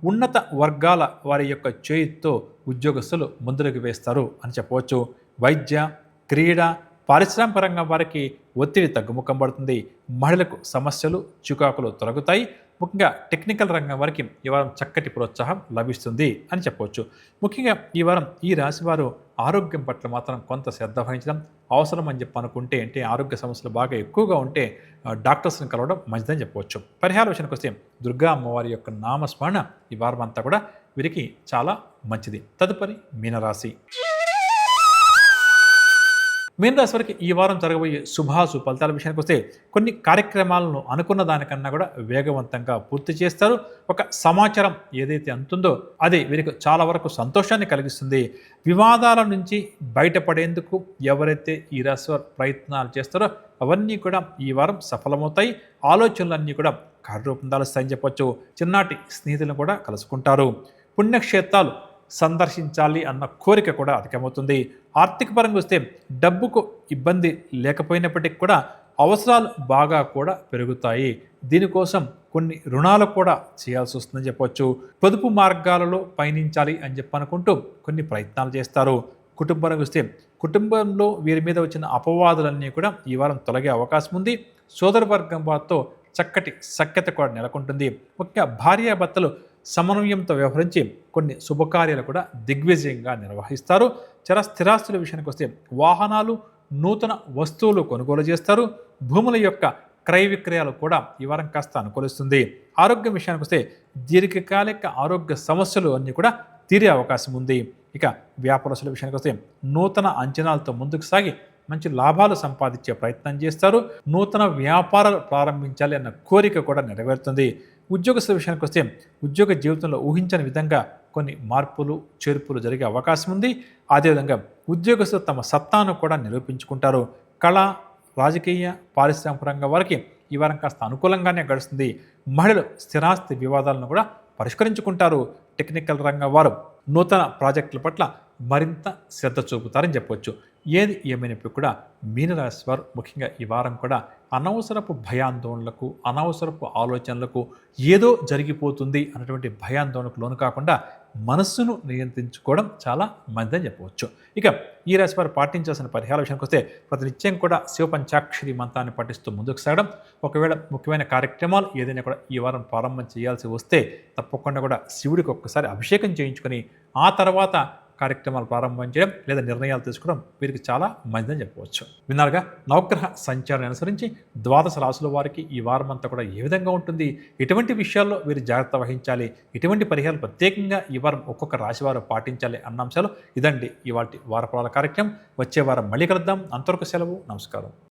ఉన్నత వర్గాల వారి యొక్క చేయుతో ఉద్యోగస్తులు ముందడుగు వేస్తారు అని చెప్పవచ్చు. వైద్య, క్రీడ, పారిశ్రామిక రంగం వారికి ఒత్తిడి తగ్గుముఖం పడుతుంది. మహిళలకు సమస్యలు, చికాకులు తొలగుతాయి. ముఖ్యంగా టెక్నికల్ రంగం వారికి ఈ వారం చక్కటి ప్రోత్సాహం లభిస్తుంది అని చెప్పవచ్చు. ముఖ్యంగా ఈ వారం ఈ రాశి వారు ఆరోగ్యం పట్ల మాత్రం కొంత శ్రద్ధ వహించడం అవసరం అని చెప్పి అనుకుంటే, అంటే ఆరోగ్య సమస్యలు బాగా ఎక్కువగా ఉంటే డాక్టర్స్ని కలవడం మంచిదని చెప్పవచ్చు. పరిహార విషయానికి వస్తే దుర్గా అమ్మవారి యొక్క నామస్మరణ ఈ వారం అంతా కూడా వీరికి చాలా మంచిది. తదుపరి మీనరాశి. మీనరాశి వారికి ఈ వారం జరగబోయే శుభాశు ఫలితాల విషయానికి వస్తే కొన్ని కార్యక్రమాలను అనుకున్న దానికన్నా కూడా వేగవంతంగా పూర్తి చేస్తారు. ఒక సమాచారం ఏదైతే అంతుందో అది వీరికి చాలా వరకు సంతోషాన్ని కలిగిస్తుంది. వివాదాల నుంచి బయటపడేందుకు ఎవరైతే ఈ రాశి వారు ప్రయత్నాలు చేస్తారో అవన్నీ కూడా ఈ వారం సఫలమవుతాయి. ఆలోచనలన్నీ కూడా కార్యరూపం దాలుస్తాయని చెప్పొచ్చు. చిన్నాటి స్నేహితులను కూడా కలుసుకుంటారు. పుణ్యక్షేత్రాలు సందర్శించాలి అన్న కోరిక కూడా అధికమవుతుంది. ఆర్థిక పరంగా వస్తే డబ్బుకు ఇబ్బంది లేకపోయినప్పటికీ కూడా అవసరాలు బాగా కూడా పెరుగుతాయి. దీనికోసం కొన్ని రుణాలు కూడా చేయాల్సి వస్తుందని చెప్పవచ్చు. పొదుపు మార్గాలలో పయనించాలి అని చెప్పి అనుకుంటూ కొన్ని ప్రయత్నాలు చేస్తారు. కుటుంబానికి వస్తే కుటుంబంలో వీరి మీద వచ్చిన అపవాదులన్నీ కూడా ఈ వారం తొలగే అవకాశం ఉంది. సోదరవర్గం వారితో చక్కటి సఖ్యత కూడా నెలకొంటుంది. ముఖ్యంగా భార్యాభర్తలు సమన్వయంతో వ్యవహరించి కొన్ని శుభకార్యాలు కూడా దిగ్విజయంగా నిర్వహిస్తారు. స్థిరాస్తుల విషయానికి వస్తే వాహనాలు, నూతన వస్తువులు కొనుగోలు చేస్తారు. భూముల యొక్క క్రయ విక్రయాలు కూడా ఈ వారం కాస్త అనుకూలిస్తుంది. ఆరోగ్యం విషయానికి వస్తే దీర్ఘకాలిక ఆరోగ్య సమస్యలు అన్నీ కూడా తీరే అవకాశం ఉంది. ఇక వ్యాపారస్తుల విషయానికి వస్తే నూతన అంచనాలతో ముందుకు సాగి మంచి లాభాలు సంపాదించే ప్రయత్నం చేస్తారు. నూతన వ్యాపారాలు ప్రారంభించాలి అన్న కోరిక కూడా నెరవేరుతుంది. ఉద్యోగస్తుల విషయానికి వస్తే ఉద్యోగ జీవితంలో ఊహించని విధంగా కొన్ని మార్పులు, చేర్పులు జరిగే అవకాశం ఉంది. అదేవిధంగా ఉద్యోగస్తులు తమ సత్తాను కూడా నిరూపించుకుంటారు. కళ, రాజకీయ, పారిశ్రామిక రంగం వారికి ఈ వారం కాస్త అనుకూలంగానే గడుస్తుంది. మహిళలు స్థిరాస్తి వివాదాలను కూడా పరిష్కరించుకుంటారు. టెక్నికల్ రంగం వారు నూతన ప్రాజెక్టుల పట్ల మరింత శ్రద్ధ చూపుతారని చెప్పవచ్చు. ఏది ఏమైనప్పుడు కూడా మీనరాశి వారు ముఖ్యంగా ఈ వారం కూడా అనవసరపు భయాందోళనలకు, అనవసరపు ఆలోచనలకు, ఏదో జరిగిపోతుంది అన్నటువంటి భయాందోళనకు లోను కాకుండా మనస్సును నియంత్రించుకోవడం చాలా మంచిదని చెప్పవచ్చు. ఇక ఈ రాశి వారు పాటించాల్సిన పరిహారాల విషయానికి వస్తే ప్రతినిత్యం కూడా శివపంచాక్షరి మంత్రాన్ని పఠిస్తూ ముందుకు సాగడం. ఒకవేళ ముఖ్యమైన కార్యక్రమాలు ఏదైనా కూడా ఈ వారం ప్రారంభం చేయాల్సి వస్తే తప్పకుండా కూడా శివుడికి ఒక్కసారి అభిషేకం చేయించుకొని ఆ తర్వాత కార్యక్రమాలు ప్రారంభం చేయడం లేదా నిర్ణయాలు తీసుకోవడం వీరికి చాలా మంచిదని చెప్పవచ్చు. విన్నారుగా, నవగ్రహ సంచారాన్ని అనుసరించి ద్వాదశ రాశుల వారికి ఈ వారం అంతా కూడా ఏ విధంగా ఉంటుంది, ఎటువంటి విషయాల్లో వీరు జాగ్రత్త వహించాలి, ఎటువంటి పరిహారాలు ప్రత్యేకంగా ఈ వారం ఒక్కొక్క రాశి వారు పాటించాలి అన్న అంశాలు ఇదండి ఇవాల్టి వారఫలాల కార్యక్రమం. వచ్చే వారం మళ్ళీ కలుద్దాం. అంతవరకు సెలవు. నమస్కారం.